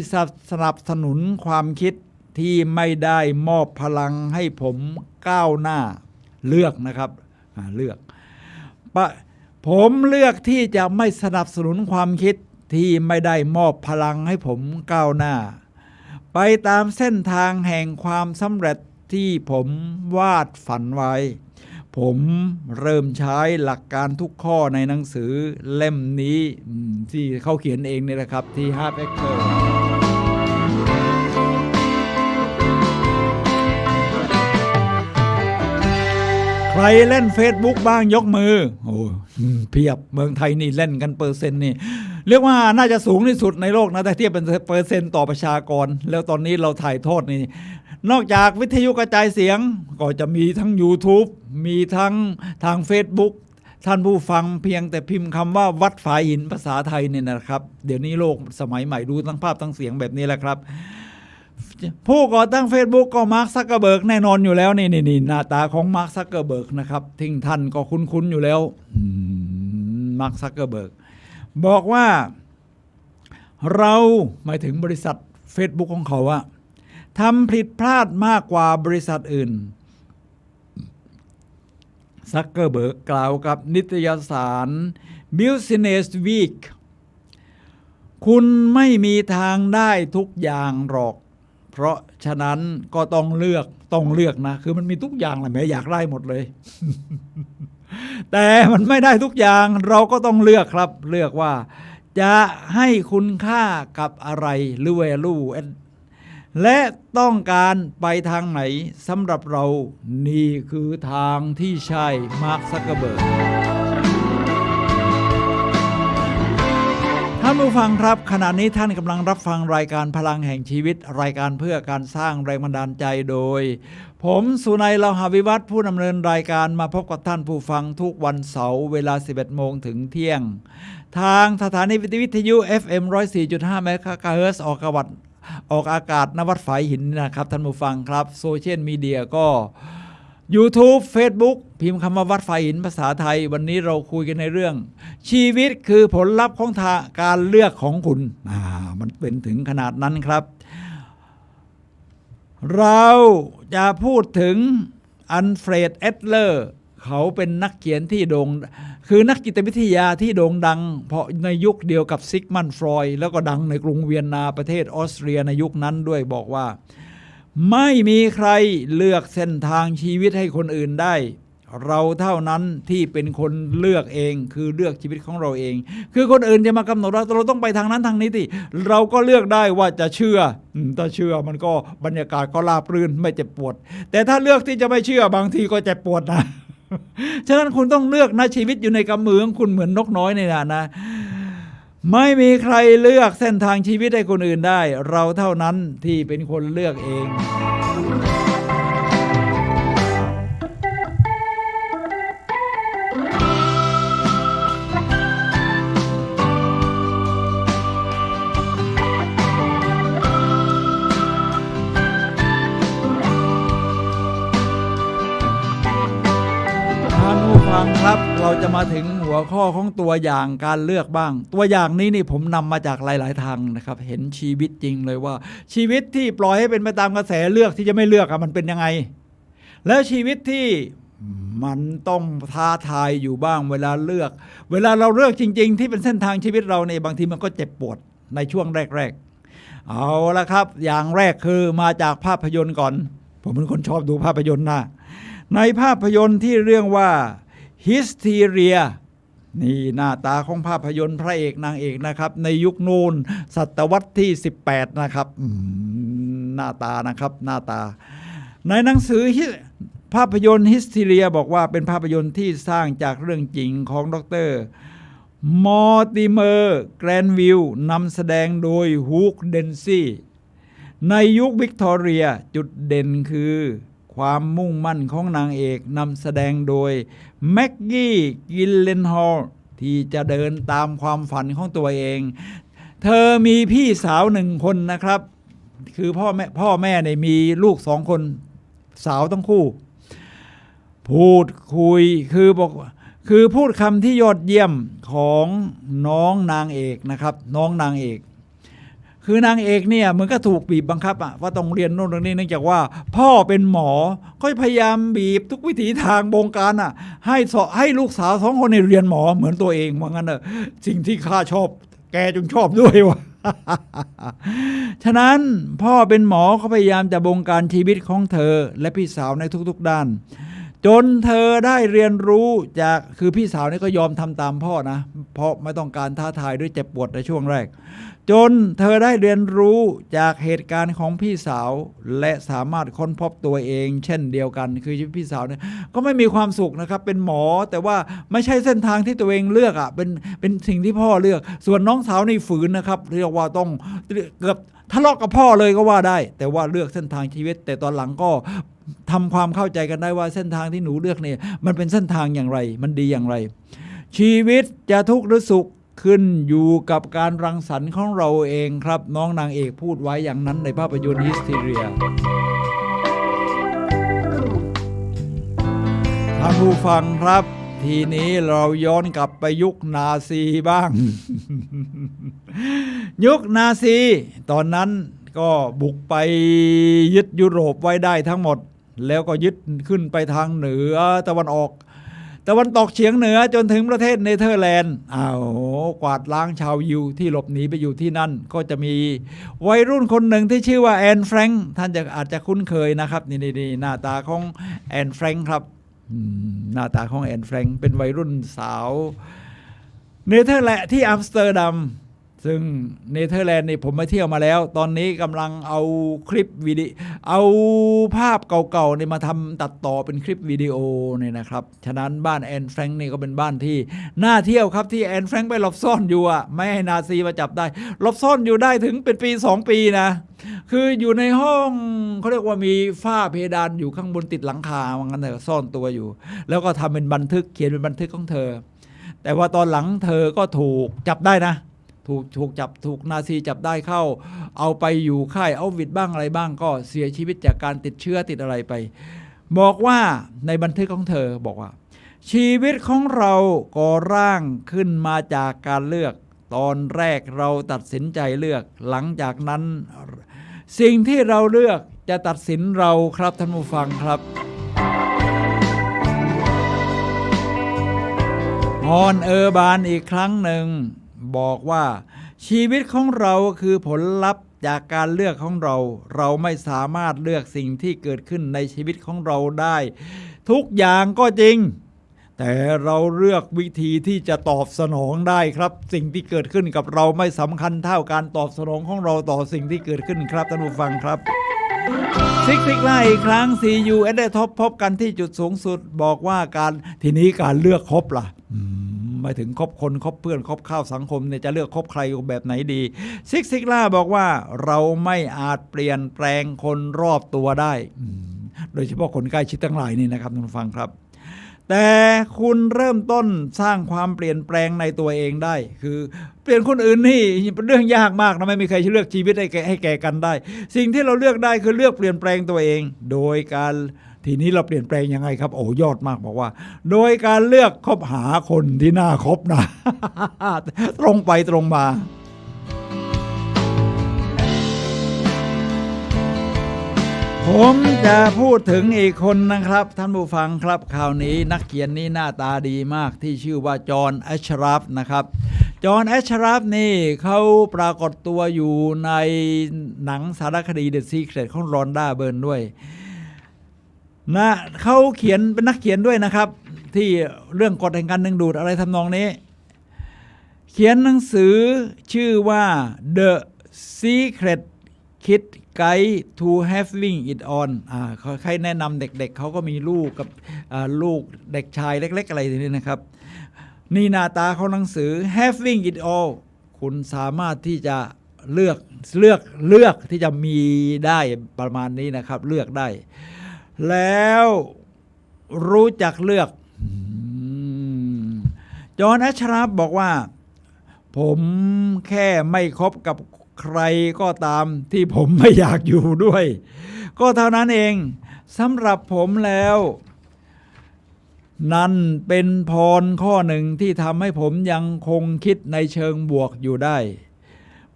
สนับสนุนความคิดที่ไม่ได้มอบพลังให้ผมก้าวหน้าเลือกนะครับเลือกผมเลือกที่จะไม่สนับสนุนความคิดที่ไม่ได้มอบพลังให้ผมก้าวหน้าไปตามเส้นทางแห่งความสำเร็จที่ผมวาดฝันไว้ผมเริ่มใช้หลักการทุกข้อในหนังสือเล่มนี้ที่เขาเขียนเองนี่แหละครับที่ฮาร์ปแอคเกอร์ใครเล่น Facebook บ้างยกมือโอ้เพียบเมืองไทยนี่เล่นกันเปอร์เซ็นต์นี่เรียกว่าน่าจะสูงที่สุดในโลกนะแต่เทียบเป็นเปอร์เซ็นต์ต่อประชากรแล้วตอนนี้เราถ่ายทอดนี่นอกจากวิทยุกระจายเสียงก็จะมีทั้ง YouTube มีทั้งทาง Facebook ท่านผู้ฟังเพียงแต่พิมพ์คำว่าวัดฝายหินภาษาไทยเนี่ยนะครับเดี๋ยวนี้โลกสมัยใหม่ดูทั้งภาพทั้งเสียงแบบนี้แหละครับผู้ก่อตั้ง Facebook ก็มาร์ค ซักเกอร์เบิร์กแน่นอนอยู่แล้วนี่หน้าตาของมาร์ค ซักเกอร์เบิร์กนะครับทิ้งท่านก็คุ้นๆอยู่แล้วมาร์ค ซักเกอร์เบิร์กบอกว่าเราหมายถึงบริษัท Facebook ของเขาอะทำผิดพลาดมากกว่าบริษัทอื่นซักเกอร์เบิร์กกล่าวกับนิตยสาร Business Week คุณไม่มีทางได้ทุกอย่างหรอกเพราะฉะนั้นก็ต้องเลือกนะคือมันมีทุกอย่างแหละแม้อยากได้หมดเลย แต่มันไม่ได้ทุกอย่างเราก็ต้องเลือกครับเลือกว่าจะให้คุณค่ากับอะไรหรือ value และต้องการไปทางไหนสำหรับเรานี่คือทางที่ใช่มาร์ค ซักเกอร์เบิร์กท่านผู้ฟังครับขณะนี้ท่านกำลังรับฟังรายการพลังแห่งชีวิตรายการเพื่อการสร้างแรงบันดาลใจโดยผมสุนัย เลาหะวิวัฒน์ผู้ดำเนินรายการมาพบกับท่านผู้ฟังทุกวันเสาร์เวลา 11 โมงถึงเที่ยงทางสถานีวิทยุ FM 104.5 เมกะเฮิรตซ์ออกอากาศณวัดฝายหินนะครับท่านผู้ฟังครับโซเชียลมีเดียก็ YouTube Facebook พิมพ์คำว่าวัดฝายหินภาษาไทยวันนี้เราคุยกันในเรื่องชีวิตคือผลลัพธ์ของการเลือกของคุณมันเป็นถึงขนาดนั้นครับเราจะพูดถึงอัลเฟรด เอดเลอร์เขาเป็นนักเขียนที่คือนักจิตวิทยาที่โด่งดังเพราะในยุคเดียวกับซิกมันด์ ฟรอยด์แล้วก็ดังในกรุงเวียนนาประเทศออสเตรียในยุคนั้นด้วยบอกว่าไม่มีใครเลือกเส้นทางชีวิตให้คนอื่นได้เราเท่านั้นที่เป็นคนเลือกเองคือเลือกชีวิตของเราเองคือคนอื่นจะมากำหนดเราต้องไปทางนั้นทางนี้ที่เราก็เลือกได้ว่าจะเชื่อถ้าเชื่อมันก็บรรยากาศก็ราบรื่นไม่เจ็บปวดแต่ถ้าเลือกที่จะไม่เชื่อบางทีก็เจ็บปวดนะฉะนั้นคุณต้องเลือกนะชีวิตอยู่ในกำมือของคุณเหมือนนกน้อยนี่นะไม่มีใครเลือกเส้นทางชีวิตให้คนอื่นได้เราเท่านั้นที่เป็นคนเลือกเอง ฟังครับเราจะมาถึงหัวข้อของตัวอย่างการเลือกบ้างตัวอย่างนี้นี่ผมนำมาจากหลายๆทางนะครับเห็นชีวิตจริงเลยว่าชีวิตที่ปล่อยให้เป็นไปตามกระแสเลือกที่จะไม่เลือกมันเป็นยังไงแล้วชีวิตที่มันต้องท้าทายอยู่บ้างเวลาเราเลือกจริงๆที่เป็นเส้นทางชีวิตเราเนี่ยบางทีมันก็เจ็บปวดในช่วงแรกๆเอาละครับอย่างแรกคือมาจากภาพยนตร์ก่อนผ ผมเป็นคนชอบดูภาพยนตร์นะในภาพยนตร์ที่เรื่องว่า Hysteria นี่หน้าตาของภาพยนตร์พระเอกนางเอกนะครับในยุคนูนศตวรรษที่18นะครับหน้าตานะครับหน้าตาในหนังสือภาพยนตร์ฮิสทีเรียบอกว่าเป็นภาพยนตร์ที่สร้างจากเรื่องจริงของดร.มอร์ติเมอร์แกรนวิลล์นำแสดงโดยฮูกเดนซี่ในยุควิกตอเรียจุดเด่นคือความมุ่งมั่นของนางเอกนำแสดงโดยแม็กกี้กิลเลนฮอลที่จะเดินตามความฝันของตัวเองเธอมีพี่สาว1 คนนะครับคือพ่อแม่เนี่ยมีลูก2 คนสาวทั้งคู่พูดคุยคือพูดคำที่ยอดเยี่ยมของน้องนางเอกนะครับน้องนางเอกคือนางเอกเนี่ยมันก็ถูกบีบบังคับว่าต้องเรียนโน่นเรื่องนี้เนื่องจากว่าพ่อเป็นหมอก็พยายามบีบทุกวิถีทางบงการให้ลูกสาว2 คนเรียนหมอเหมือนตัวเองว่างั้นสิ่งที่ข้าชอบแกจงชอบด้วยวะ ฉะนั้นพ่อเป็นหมอเขาพยายามจะบงการชีวิตของเธอและพี่สาวในทุกๆด้านจนเธอได้เรียนรู้จากคือพี่สาวนี่ก็ยอมทำตามพ่อนะเพราะไม่ต้องการท้าทายด้วยเจ็บปวดในช่วงแรกจนเธอได้เรียนรู้จากเหตุการณ์ของพี่สาวและสามารถค้นพบตัวเองเช่นเดียวกันคือพี่สาวเนี่ยก็ไม่มีความสุขนะครับเป็นหมอแต่ว่าไม่ใช่เส้นทางที่ตัวเองเลือกเป็นสิ่งที่พ่อเลือกส่วนน้องสาวนี่ฝืนนะครับเรียกว่าต้องเกือบทะเลาะกับพ่อเลยก็ว่าได้แต่ว่าเลือกเส้นทางชีวิตแต่ตอนหลังก็ทำความเข้าใจกันได้ว่าเส้นทางที่หนูเลือกเนี่ยมันเป็นเส้นทางอย่างไรมันดีอย่างไรชีวิตจะทุกข์หรือสุขขึ้นอยู่กับการรังสรรค์ของเราเองครับน้องนางเอกพูดไว้อย่างนั้นในภาพยนตร์ฮิสทีเรียท่านผู้ฟังครับทีนี้เราย้อนกลับไปยุคนาซีบ้าง ยุคนาซีตอนนั้นก็บุกไปยึดยุโรปไว้ได้ทั้งหมดแล้วก็ยึดขึ้นไปทางเหนือตะวันออกตะวันตกเฉียงเหนือจนถึงประเทศเนเธอร์แลนด์กวาดล้างชาวยิวที่หลบหนีไปอยู่ที่นั่นก็จะมีวัยรุ่นคนหนึ่งที่ชื่อว่าแอนแฟรงค์ท่านอาจจะคุ้นเคยนะครับนี่หน้าตาของแอนแฟรงค์ครับหน้าตาของแอนแฟรงค์เป็นวัยรุ่นสาวเนเธอร์แลนด์ที่อัมสเตอร์ดัมซึ่งเนเธอร์แลนด์นี่ผมไปเที่ยวมาแล้วตอนนี้กำลังเอาคลิปวิดีโอเอาภาพเก่าๆนี่มาทำตัดต่อเป็นคลิปวิดีโอเนี่ยนะครับฉะนั้นบ้านแอนแฟรงค์นี่ก็เป็นบ้านที่น่าเที่ยวครับที่แอนแฟรงค์ไปหลบซ่อนอยู่ไม่ให้นาซีมาจับได้หลบซ่อนอยู่ได้ถึงเป็นปี2 ปีนะคืออยู่ในห้องเขาเรียกว่ามีฝ้าเพดานอยู่ข้างบนติดหลังคาว่างั้นเถอะซ่อนตัวอยู่แล้วก็ทำเป็นบันทึกเขียนเป็นบันทึกของเธอแต่ว่าตอนหลังเธอก็ถูกจับได้นะถูกนาซีจับได้เข้าเอาไปอยู่ค่ายเอาวิดบ้างอะไรบ้างก็เสียชีวิตจากการติดเชื้อติดอะไรไปบอกว่าในบันทึกของเธอบอกว่าชีวิตของเราก่อร่างขึ้นมาจากการเลือกตอนแรกเราตัดสินใจเลือกหลังจากนั้นสิ่งที่เราเลือกจะตัดสินเราครับท่านผู้ฟังครับฮอนเออร์บานอีกครั้งหนึ่งบอกว่าชีวิตของเราคือผลลัพธ์จากการเลือกของเราไม่สามารถเลือกสิ่งที่เกิดขึ้นในชีวิตของเราได้ทุกอย่างก็จริงแต่เราเลือกวิธีที่จะตอบสนองได้ครับสิ่งที่เกิดขึ้นกับเราไม่สำคัญเท่าการตอบสนองของเราต่อสิ่งที่เกิดขึ้นครับท่านผู้ฟังครับซิกไล่อีกครั้ง CU ได้พบกันที่จุดสูงสุดบอกว่าทีนี้การเลือกคบล่ะไม่ถึงคบคนคบเพื่อนคบข้าวสังคมเนี่ยจะเลือกคบใครแบบไหนดีซิกล่าบอกว่าเราไม่อาจเปลี่ยนแปลงคนรอบตัวได้โดยเฉพาะคนใกล้ชิดทั้งหลายนี่นะครับท่านผู้ฟังครับแต่คุณเริ่มต้นสร้างความเปลี่ยนแปลงในตัวเองได้คือเปลี่ยนคนอื่นนี่เป็นเรื่องยากมากนะไม่มีใครเลือกชีวิตให้แก่กันได้สิ่งที่เราเลือกได้คือเลือกเปลี่ยนแปลงตัวเองโดยการทีนี้เราเปลี่ยนแปลงยังไงครับโอ้ยอดมากบอกว่าโดยการเลือกคบหาคนที่น่าคบนะ ตรงไปตรงมาผมจะพูดถึงอีกคนนะครับท่านผู้ฟังครับคราวนี้นักเขียนนี้หน้าตาดีมากที่ชื่อว่าจอห์นแอชราฟนะครับจอห์นแอชราฟนี่เขาปรากฏตัวอยู่ในหนังสารคดี The Secret ของรอนด้าเบิร์นด้วย นะเขาเขียนเป็นนักเขียนด้วยนะครับ ที่เรื่องกฎแห่งการดึงดูดอะไรทำนองนี้ เขียนหนังสือชื่อว่า The Secret Kid Guide to Having It On เขาใครแนะนำเด็กๆเขาก็มีลูกกับลูกเด็กชายเล็กๆอะไรทีนี้นะครับนี่หน้าตาของหนังสือ Having It All คุณสามารถที่จะเลือกที่จะมีได้ประมาณนี้นะครับเลือกได้ แล้วรู้จักเลือกจอห์น อัชราฟบอกว่าผมแค่ไม่คบกับใครก็ตามที่ผมไม่อยากอยู่ด้วยก็เท่านั้นเองสำหรับผมแล้วนั่นเป็นพรข้อหนึ่งที่ทำให้ผมยังคงคิดในเชิงบวกอยู่ได้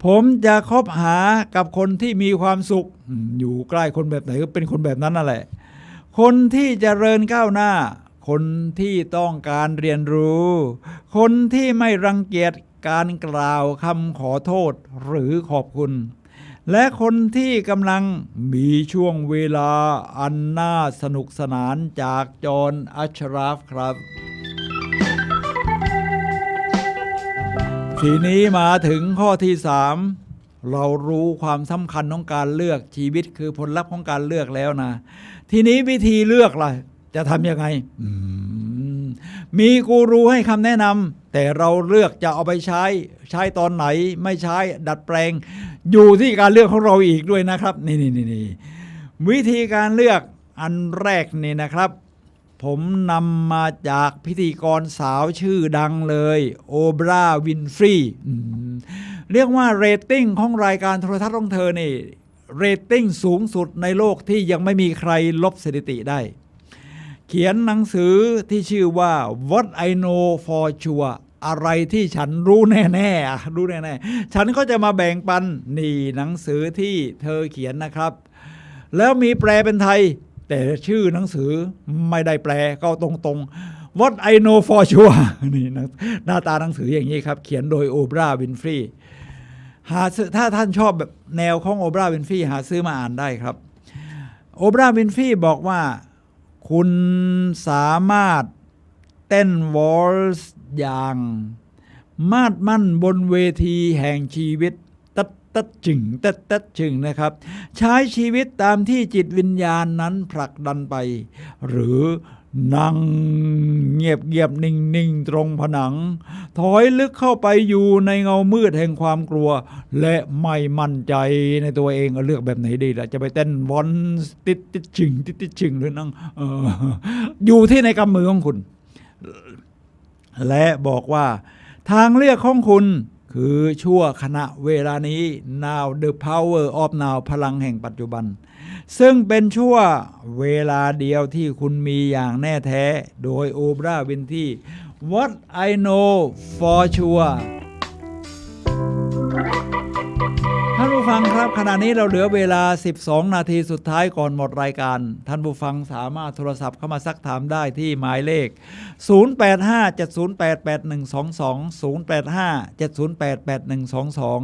ผมจะคบหากับคนที่มีความสุขอยู่ใกล้คนแบบไหนก็เป็นคนแบบนั้นนั่นแหละคนที่เจริญก้าวหน้าคนที่ต้องการเรียนรู้คนที่ไม่รังเกียจการกล่าวคำขอโทษหรือขอบคุณและคนที่กำลังมีช่วงเวลาอันน่าสนุกสนานจากจอห์น อัชราฟครับทีนี้มาถึงข้อที่3เรารู้ความสำคัญของการเลือกชีวิตคือผลลัพธ์ของการเลือกแล้วนะทีนี้วิธีเลือกล่ะจะทำยังไงมีกูรูให้คำแนะนำแต่เราเลือกจะเอาไปใช้ตอนไหนไม่ใช้ดัดแปลงอยู่ที่การเลือกของเราอีกด้วยนะครับนี่วิธีการเลือกอันแรกนี่นะครับผมนำมาจากพิธีกรสาวชื่อดังเลยโอปราห์ วินฟรีเรียกว่าเรตติ้งของรายการโทรทัศน์ของเธอนี่เรตติ้งสูงสุดในโลกที่ยังไม่มีใครลบสถิติได้เขียนหนังสือที่ชื่อว่า What I Know for Sure อะไรที่ฉันรู้แน่ๆฉันก็จะมาแบ่งปันนี่หนังสือที่เธอเขียนนะครับแล้วมีแปลเป็นไทยแต่ชื่อหนังสือไม่ได้แปลก็ตรงๆ What I Know for Sure นี่หน้าตาหนังสืออย่างนี้ครับเขียนโดยโอปราห์ วินฟรีถ้าท่านชอบแบบแนวของโอปราห์ วินฟรีหาซื้อมาอ่านได้ครับโอปราห์ วินฟรีบอกว่าคุณสามารถเต้นวอลซ์อย่างมาดมั่นบนเวทีแห่งชีวิตตัดจึงนะครับใช้ชีวิตตามที่จิตวิญญาณนั้นผลักดันไปหรือนั่งเงียบนิ่งตรงผนังถอยลึกเข้าไปอยู่ในเงามืดแห่งความกลัวและไม่มั่นใจในตัวเองเลือกแบบไหนดีล่ะจะไปเต้นวอนติดจึงหรือนั่งอยู่ที่ในกำมือของคุณและบอกว่าทางเลือกของคุณคือชั่วขณะเวลานี้ now the power of now พลังแห่งปัจจุบันซึ่งเป็นชั่วเวลาเดียวที่คุณมีอย่างแน่แท้โดยโอปราห์ วินฟรี What I know for sure ท่านผู้ฟังครับขณะนี้เราเหลือเวลา12นาทีสุดท้ายก่อนหมดรายการท่านผู้ฟังสามารถโทรศัพท์เข้ามาซักถามได้ที่หมายเลข0857088122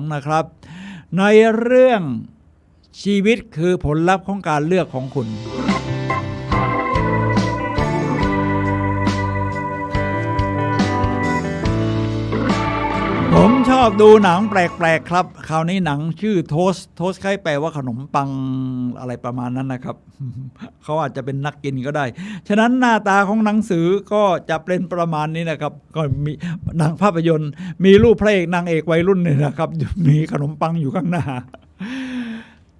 0857088122นะครับในเรื่องชีวิตคือผลลัพธ์ของการเลือกของคุณผมชอบดูหนังแปลกๆครับคราวนี้หนังชื่อโทสใครแปลว่าขนมปังอะไรประมาณนั้นนะครับ เขาอาจจะเป็นนักกินก็ได้ฉะนั้นหน้าตาของหนังสือก็จะเป็นประมาณนี้นะครับก็มีหนังภาพยนตร์มีรูปพระเอกนางเอกวัยรุ่นเนี่ยนะครับมีขนมปังอยู่ข้างหน้า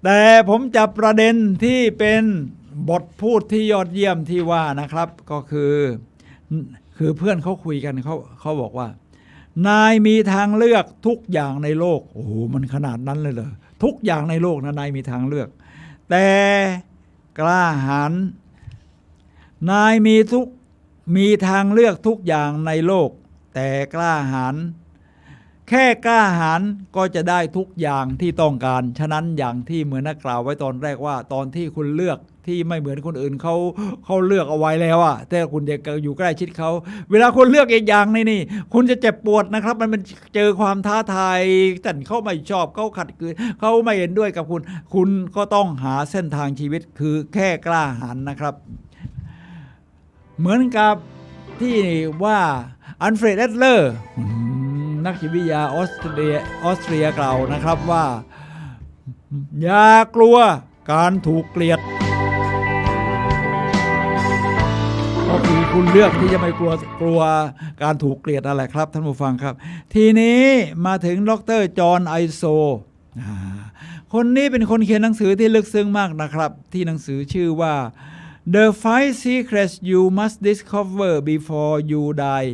แต่ผมจับประเด็นที่เป็นบทพูดที่ยอดเยี่ยมที่ว่านะครับก็คือเพื่อนเขาคุยกันเขาบอกว่านายมีทางเลือกทุกอย่างในโลกโอ้โหมันขนาดนั้นเลยเหรอทุกอย่างในโลกนะนายมีทางเลือกแต่กล้าหาญนายมีทางเลือกทุกอย่างในโลกแต่กล้าหาญแค่กล้าหาญก็จะได้ทุกอย่างที่ต้องการฉะนั้นอย่างที่เหมือนนักกล่าวไว้ตอนแรกว่าตอนที่คุณเลือกที่ไม่เหมือนคนอื่นเขาเลือกเอาไว้แล้วอะแต่คุณจะอยู่ใกล้ชิดเขาเวลาคุณเลือกอีกอย่างนี่คุณจะเจ็บปวดนะครับมันเป็นเจอความท้าทายแต่เขาไม่ชอบเขาขัดขืนเขาไม่เห็นด้วยกับคุณก็ต้องหาเส้นทางชีวิตคือแค่กล้าหาญนะครับ เหมือนกับที่ว่าอัลเฟรด แอดเลอร์นักจิตวิทยาออสเตรียกล่าวนะครับว่าอย่ากลัวการถูกเกลียดก็คือคุณเลือกที่จะไม่กลัวการถูกเกลียดอะไรครับท่านผู้ฟังครับทีนี้มาถึงดร.จอห์น ไอโซคนนี้เป็นคนเขียนหนังสือที่ลึกซึ้งมากนะครับที่หนังสือชื่อว่า The 5 Secrets You Must Discover Before You Die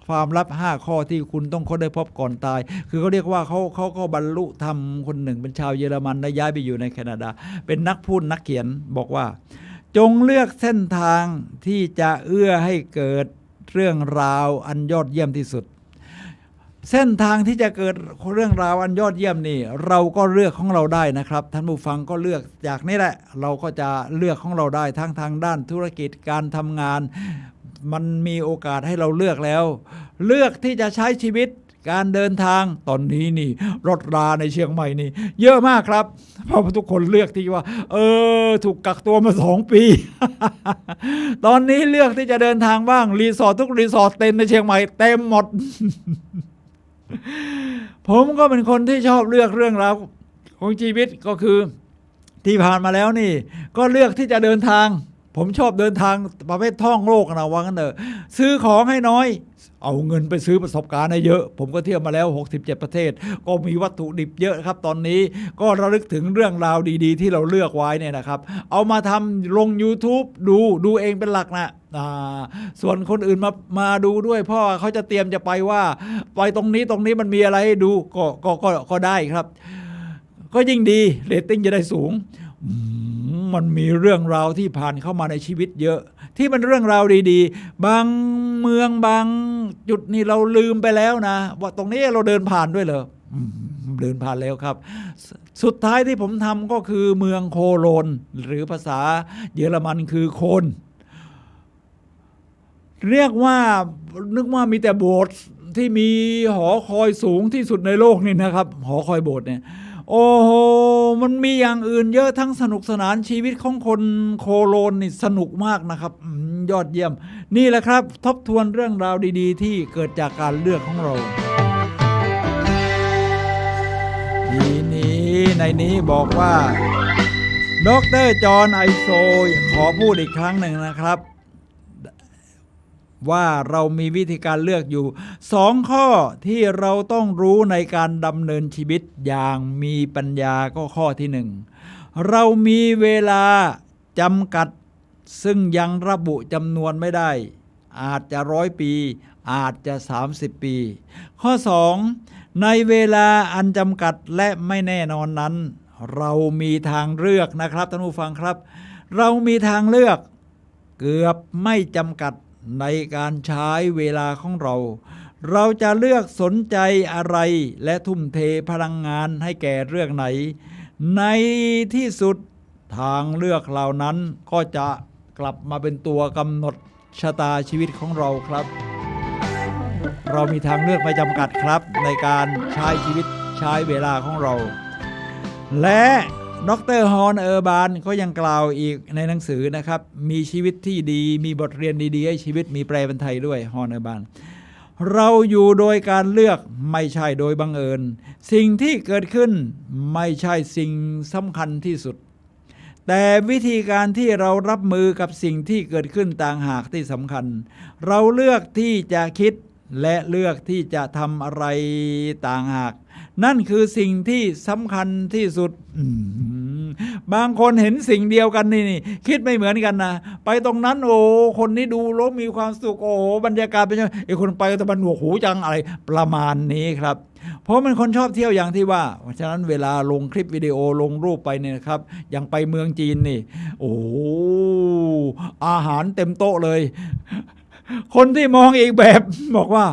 ความลับ5ข้อที่คุณต้องค้นได้พบก่อนตายคือเขาเรียกว่าเขาก็บรรลุธรรมคนหนึ่งเป็นชาวเยอรมันและย้ายไปอยู่ในแคนาดาเป็นนักพูดนักเขียนบอกว่าจงเลือกเส้นทางที่จะเอื้อให้เกิดเรื่องราวอันยอดเยี่ยมที่สุดเส้นทางที่จะเกิดเรื่องราวอันยอดเยี่ยมนี่เราก็เลือกของเราได้นะครับท่านผู้ฟังก็เลือกจากนี้แหละเราก็จะเลือกของเราได้ทั้งทางด้านธุรกิจการทำงานมันมีโอกาสให้เราเลือกแล้วเลือกที่จะใช้ชีวิตการเดินทางตอนนี้นี่รถราในเชียงใหม่นี่เยอะมากครับเพราะทุกคนเลือกที่ว่าถูกกักตัวมา2 ปี ตอนนี้เลือกที่จะเดินทางบ้างรีสอร์ททุกรีสอร์ทเต็มในเชียงใหม่เต็มหมด ผมก็เป็นคนที่ชอบเลือกเรื่องราวของชีวิตก็คือที่ผ่านมาแล้วนี่ก็เลือกที่จะเดินทางผมชอบเดินทางประเภทท่องโลกนะว่างั้นเถอะซื้อของให้น้อยเอาเงินไปซื้อประสบการณ์ให้เยอะผมก็เที่ยวมาแล้ว67ประเทศก็มีวัตถุดิบเยอะครับตอนนี้ก็ระลึกถึงเรื่องราวดีๆที่เราเลือกไว้เนี่ยนะครับเอามาทำลง YouTube ดูเองเป็นหลักนะส่วนคนอื่นมาดูด้วยเพราะเขาจะเตรียมจะไปว่าไปตรงนี้มันมีอะไรให้ดูก็ได้ครับก็ยิ่งดีเรตติ้งจะได้สูงมันมีเรื่องราวที่ผ่านเข้ามาในชีวิตเยอะที่มันเรื่องราวดีๆบางเมืองบางจุดนี่เราลืมไปแล้วนะว่าตรงนี้เราเดินผ่านด้วยเหรอเดินผ่านแล้วครับสุดท้ายที่ผมทำก็คือเมืองโคโลนหรือภาษาเยอรมันคือโคนเรียกว่านึกว่ามีแต่โบสถ์ที่มีหอคอยสูงที่สุดในโลกนี่นะครับหอคอยโบสถ์เนี่ยโอ้โหมันมีอย่างอื่นเยอะทั้งสนุกสนานชีวิตของคนโคโลนนี่สนุกมากนะครับยอดเยี่ยมนี่แหละครับทบทวนเรื่องราวดีๆที่เกิดจากการเลือกของเราทีนี้ในนี้บอกว่าดร.จอห์น ไอโซขอพูดอีกครั้งหนึ่งนะครับว่าเรามีวิธีการเลือกอยู่2ข้อที่เราต้องรู้ในการดำเนินชีวิตอย่างมีปัญญาก็ข้อที่1เรามีเวลาจำกัดซึ่งยังระบุจำนวนไม่ได้อาจจะ100 ปีอาจจะ30 ปีข้อ2ในเวลาอันจำกัดและไม่แน่นอนนั้นเรามีทางเลือกนะครับท่านผู้ฟังครับเรามีทางเลือกเกือบไม่จำกัดในการใช้เวลาของเราจะเลือกสนใจอะไรและทุ่มเทพลังงานให้แก่เรื่องไหนในที่สุดทางเลือกเหล่านั้นก็จะกลับมาเป็นตัวกำหนดชะตาชีวิตของเราครับเรามีทางเลือกไม่จำกัดครับในการใช้ชีวิตใช้เวลาของเราและดร.ฮอนเออร์บานก็ยังกล่าวอีกในหนังสือนะครับมีชีวิตที่ดีมีบทเรียนดีๆให้ชีวิตมีแปลเป็นไทยด้วยฮอนเออร์บานเราอยู่โดยการเลือกไม่ใช่โดยบังเอิญสิ่งที่เกิดขึ้นไม่ใช่สิ่งสำคัญที่สุดแต่วิธีการที่เรารับมือกับสิ่งที่เกิดขึ้นต่างหากที่สำคัญเราเลือกที่จะคิดและเลือกที่จะทำอะไรต่างหากนั่นคือสิ่งที่สำคัญที่สุดบางคนเห็นสิ่งเดียวกันนี่คิดไม่เหมือนกันนะไปตรงนั้นโอ้คนนี้ดูแล้วมีความสุขโอ้บรรยากาศเป็นยังไงไอ้คนไปตะบันหัวหูจังอะไรประมาณนี้ครับเพราะมันคนชอบเที่ยวอย่างที่ว่าเพราะฉะนั้นเวลาลงคลิปวิดีโอลงรูปไปเนี่ยครับอย่างไปเมืองจีนนี่โอ้อาหารเต็มโต๊ะเลยคนที่มองอีกแบบบอกว่า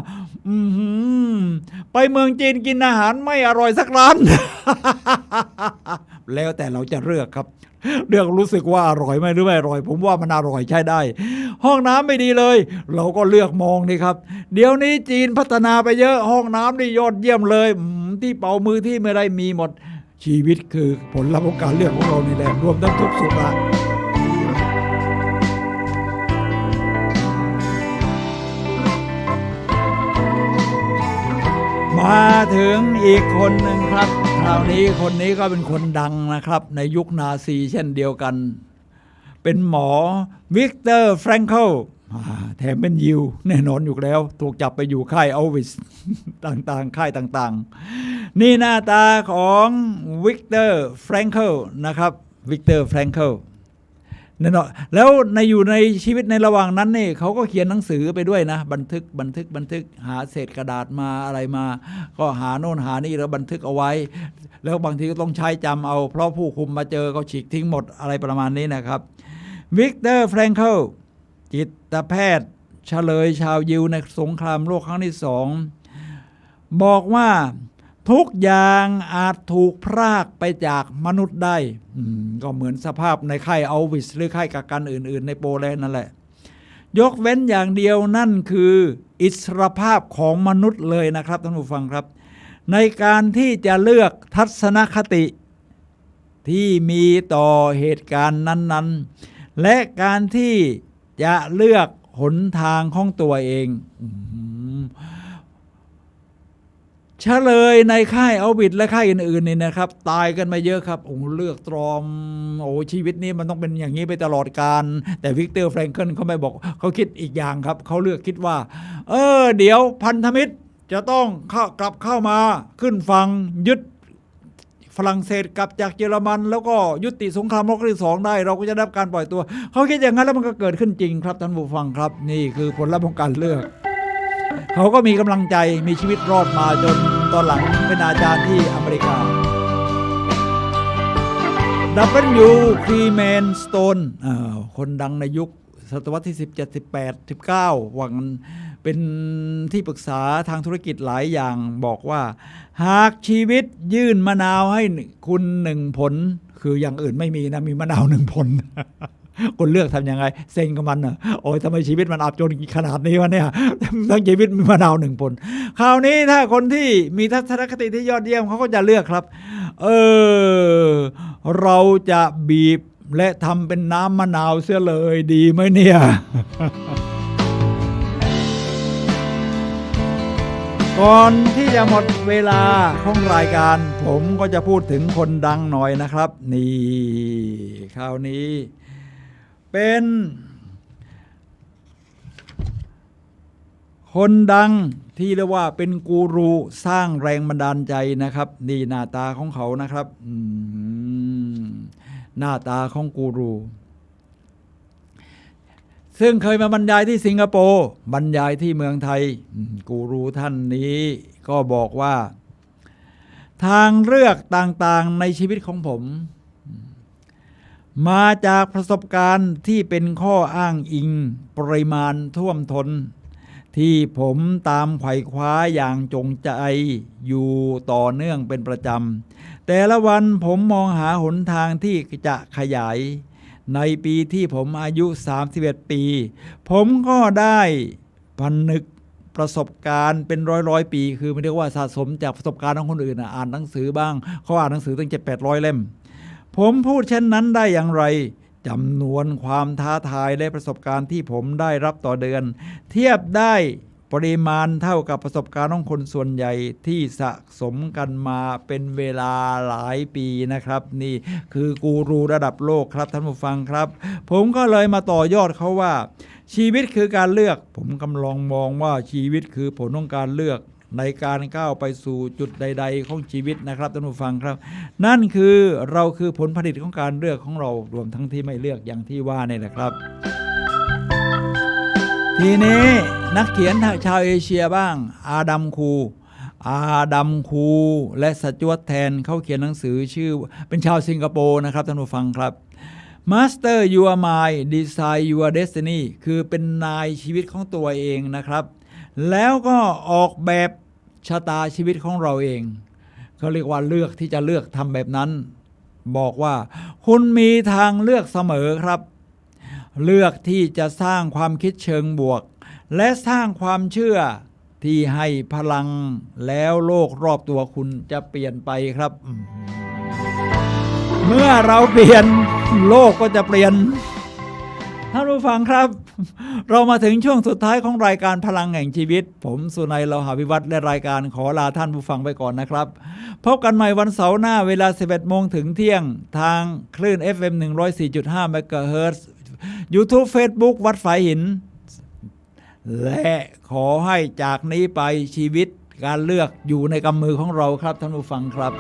ไปเมืองจีนกินอาหารไม่อร่อยสักร้าน แล้วแต่เราจะเลือกครับเลือกรู้สึกว่าอร่อยไหมหรือไม่อร่อยผมว่ามันอร่อยใช้ได้ห้องน้ำไม่ดีเลยเราก็เลือกมองนี่ครับเดี๋ยวนี้จีนพัฒนาไปเยอะห้องน้ำนี่ยอดเยี่ยมเลยที่เป่ามือที่ไม่ได้มีหมดชีวิตคือผลลัพธ์ของการเลือกของเรานี่แหละรวมทั้งทุกสุขะ มาถึงอีกคนหนึ่งครับคราวนี้คนนี้ก็เป็นคนดังนะครับในยุคนาซีเช่นเดียวกันเป็นหมอวิกเตอร์แฟรงเคิลแถมเป็นยิวแน่นอนอยู่แล้วถูกจับไปอยู่ค่ายอัลวิส ต่างๆค่ายต่างๆนี่หน้าตาของวิกเตอร์แฟรงเคิลนะครับวิกเตอร์แฟรงเคิลแน่นอนแล้วอยู่ในชีวิตในระหว่างนั้นนี่เขาก็เขียนหนังสือไปด้วยนะบันทึกหาเศษกระดาษมาอะไรมาก็หาโน่นหานี่แล้วบันทึกเอาไว้แล้วบางทีก็ต้องใช้จำเอาเพราะผู้คุมมาเจอเขาฉีกทิ้งหมดอะไรประมาณนี้นะครับวิกเตอร์แฟรงเคิลจิตแพทย์เฉลยชาวยิวในสงครามโลกครั้งที่2บอกว่าทุกอย่างอาจถูกพรากไปจากมนุษย์ได้ก็เหมือนสภาพในค่ายอัลวิสหรือค่ายกักกันอื่นๆในโปแลนด์นั่นแหละยกเว้นอย่างเดียวนั่นคืออิสรภาพของมนุษย์เลยนะครับท่านผู้ฟังครับในการที่จะเลือกทัศนคติที่มีต่อเหตุการณ์นั้นๆและการที่จะเลือกหนทางของตัวเองเฉลยในค่ายอัลวิสและค่ายอื่นๆนี่นะครับตายกันมาเยอะครับเลือกตรอมชีวิตนี้มันต้องเป็นอย่างนี้ไปตลอดกาลแต่วิกเตอร์แฟรงเคิลเขาไม่บอกเขาคิดอีกอย่างครับเขาเลือกคิดว่าเดี๋ยวพันธมิตรจะต้องกลับเข้ามาขึ้นฝั่งยึดฝรั่งเศสกลับจากเยอรมันแล้วก็ยุติสงครามโลกครั้งที่2ได้เราก็จะได้รับการปล่อยตัวเขาคิดอย่างนั้นแล้วมันก็เกิดขึ้นจริงครับท่านผู้ฟังครับนี่คือผลลัพธ์ของการเลือกเขาก็มีกำลังใจมีชีวิตรอดมาจนตอนหลังเป็นอาจารย์ที่อเมริกา W. คลีแมนสโตนคนดังในยุคศตวรรษที่17 18 19ว่างั้นเป็นที่ปรึกษาทางธุรกิจหลายอย่างบอกว่าหากชีวิตยื่นมะนาวให้คุณ1 ผลคืออย่างอื่นไม่มีนะมีมะนาว1 ผล คุณเลือกทำยังไงเซ็งกับมันทำไมชีวิตมันอับจนขนาดนี้วะเนี่ยทั้งชีวิตมีมะนาว1 ผลคราวนี้ถ้าคนที่มีทัศนคติที่ยอดเยี่ยมเขาก็จะเลือกครับเราจะบีบและทำเป็นน้ำมะนาวเสียเลยดีไหมเนี่ย ก่อนที่จะหมดเวลาของรายการผมก็จะพูดถึงคนดังหน่อยนะครับนี่คราวนี้เป็นคนดังที่เรียกว่าเป็นกูรูสร้างแรงบันดาลใจนะครับนี่หน้าตาของเขานะครับหน้าตาของกูรูซึ่งเคยมาบรรยายที่สิงคโปร์บรรยายที่เมืองไทยกูรูท่านนี้ก็บอกว่าทางเลือกต่างๆในชีวิตของผมมาจากประสบการณ์ที่เป็นข้ออ้างอิงปริมาณท่วมท้นที่ผมตามไขว่คว้าอย่างจงใจอยู่ต่อเนื่องเป็นประจำแต่ละวันผมมองหาหนทางที่จะขยายในปีที่ผมอายุ31 ปีผมก็ได้ผนึกประสบการณ์เป็นร้อยปีคือไม่เรียกว่าสะสมจากประสบการณ์ของคนอื่นอ่านหนังสือบ้างเขาอ่านหนังสือตั้ง700-800 เล่มผมพูดเช่นนั้นได้อย่างไรจำนวนความท้าทายและประสบการณ์ที่ผมได้รับต่อเดือนเทียบได้ปริมาณเท่ากับประสบการณ์ของคนส่วนใหญ่ที่สะสมกันมาเป็นเวลาหลายปีนะครับนี่คือกูรูระดับโลกครับท่านผู้ฟังครับผมก็เลยมาต่อยอดเขาว่าชีวิตคือการเลือกผมกำลังมองว่าชีวิตคือผลของการเลือกในการก้าวไปสู่จุดใดๆของชีวิตนะครับท่านผู้ฟังครับนั่นคือเราคือผลผลิตของการเลือกของเรารวมทั้งที่ไม่เลือกอย่างที่ว่านี่แหละครับทีนี้นักเขียนชาวเอเชียบ้างอาดัมคูและสจ๊วตแทนเขาเขียนหนังสือชื่อเป็นชาวสิงคโปร์นะครับท่านผู้ฟังครับ Master Your Mind Design Your Destiny คือเป็นนายชีวิตของตัวเองนะครับแล้วก็ออกแบบชะตาชีวิตของเราเองเขาเรียกว่าเลือกที่จะเลือกทำแบบนั้นบอกว่าคุณมีทางเลือกเสมอครับเลือกที่จะสร้างความคิดเชิงบวกและสร้างความเชื่อที่ให้พลังแล้วโลกรอบตัวคุณจะเปลี่ยนไปครับเมื่อเราเปลี่ยนโลกก็จะเปลี่ยนท่านผู้ฟังครับ เรามาถึงช่วงสุดท้ายของรายการพลังแห่งชีวิตผมสุนัยโลหะวิวัฒน์และรายการขอลาท่านผู้ฟังไปก่อนนะครับพบกันใหม่วันเสาร์หน้าเวลา 11 โมงถึงเที่ยงทางคลื่น FM 104.5 MHz YouTube Facebook วัดฝายหินและขอให้จากนี้ไปชีวิตการเลือกอยู่ในกำมือของเราครับท่านผู้ฟังครับ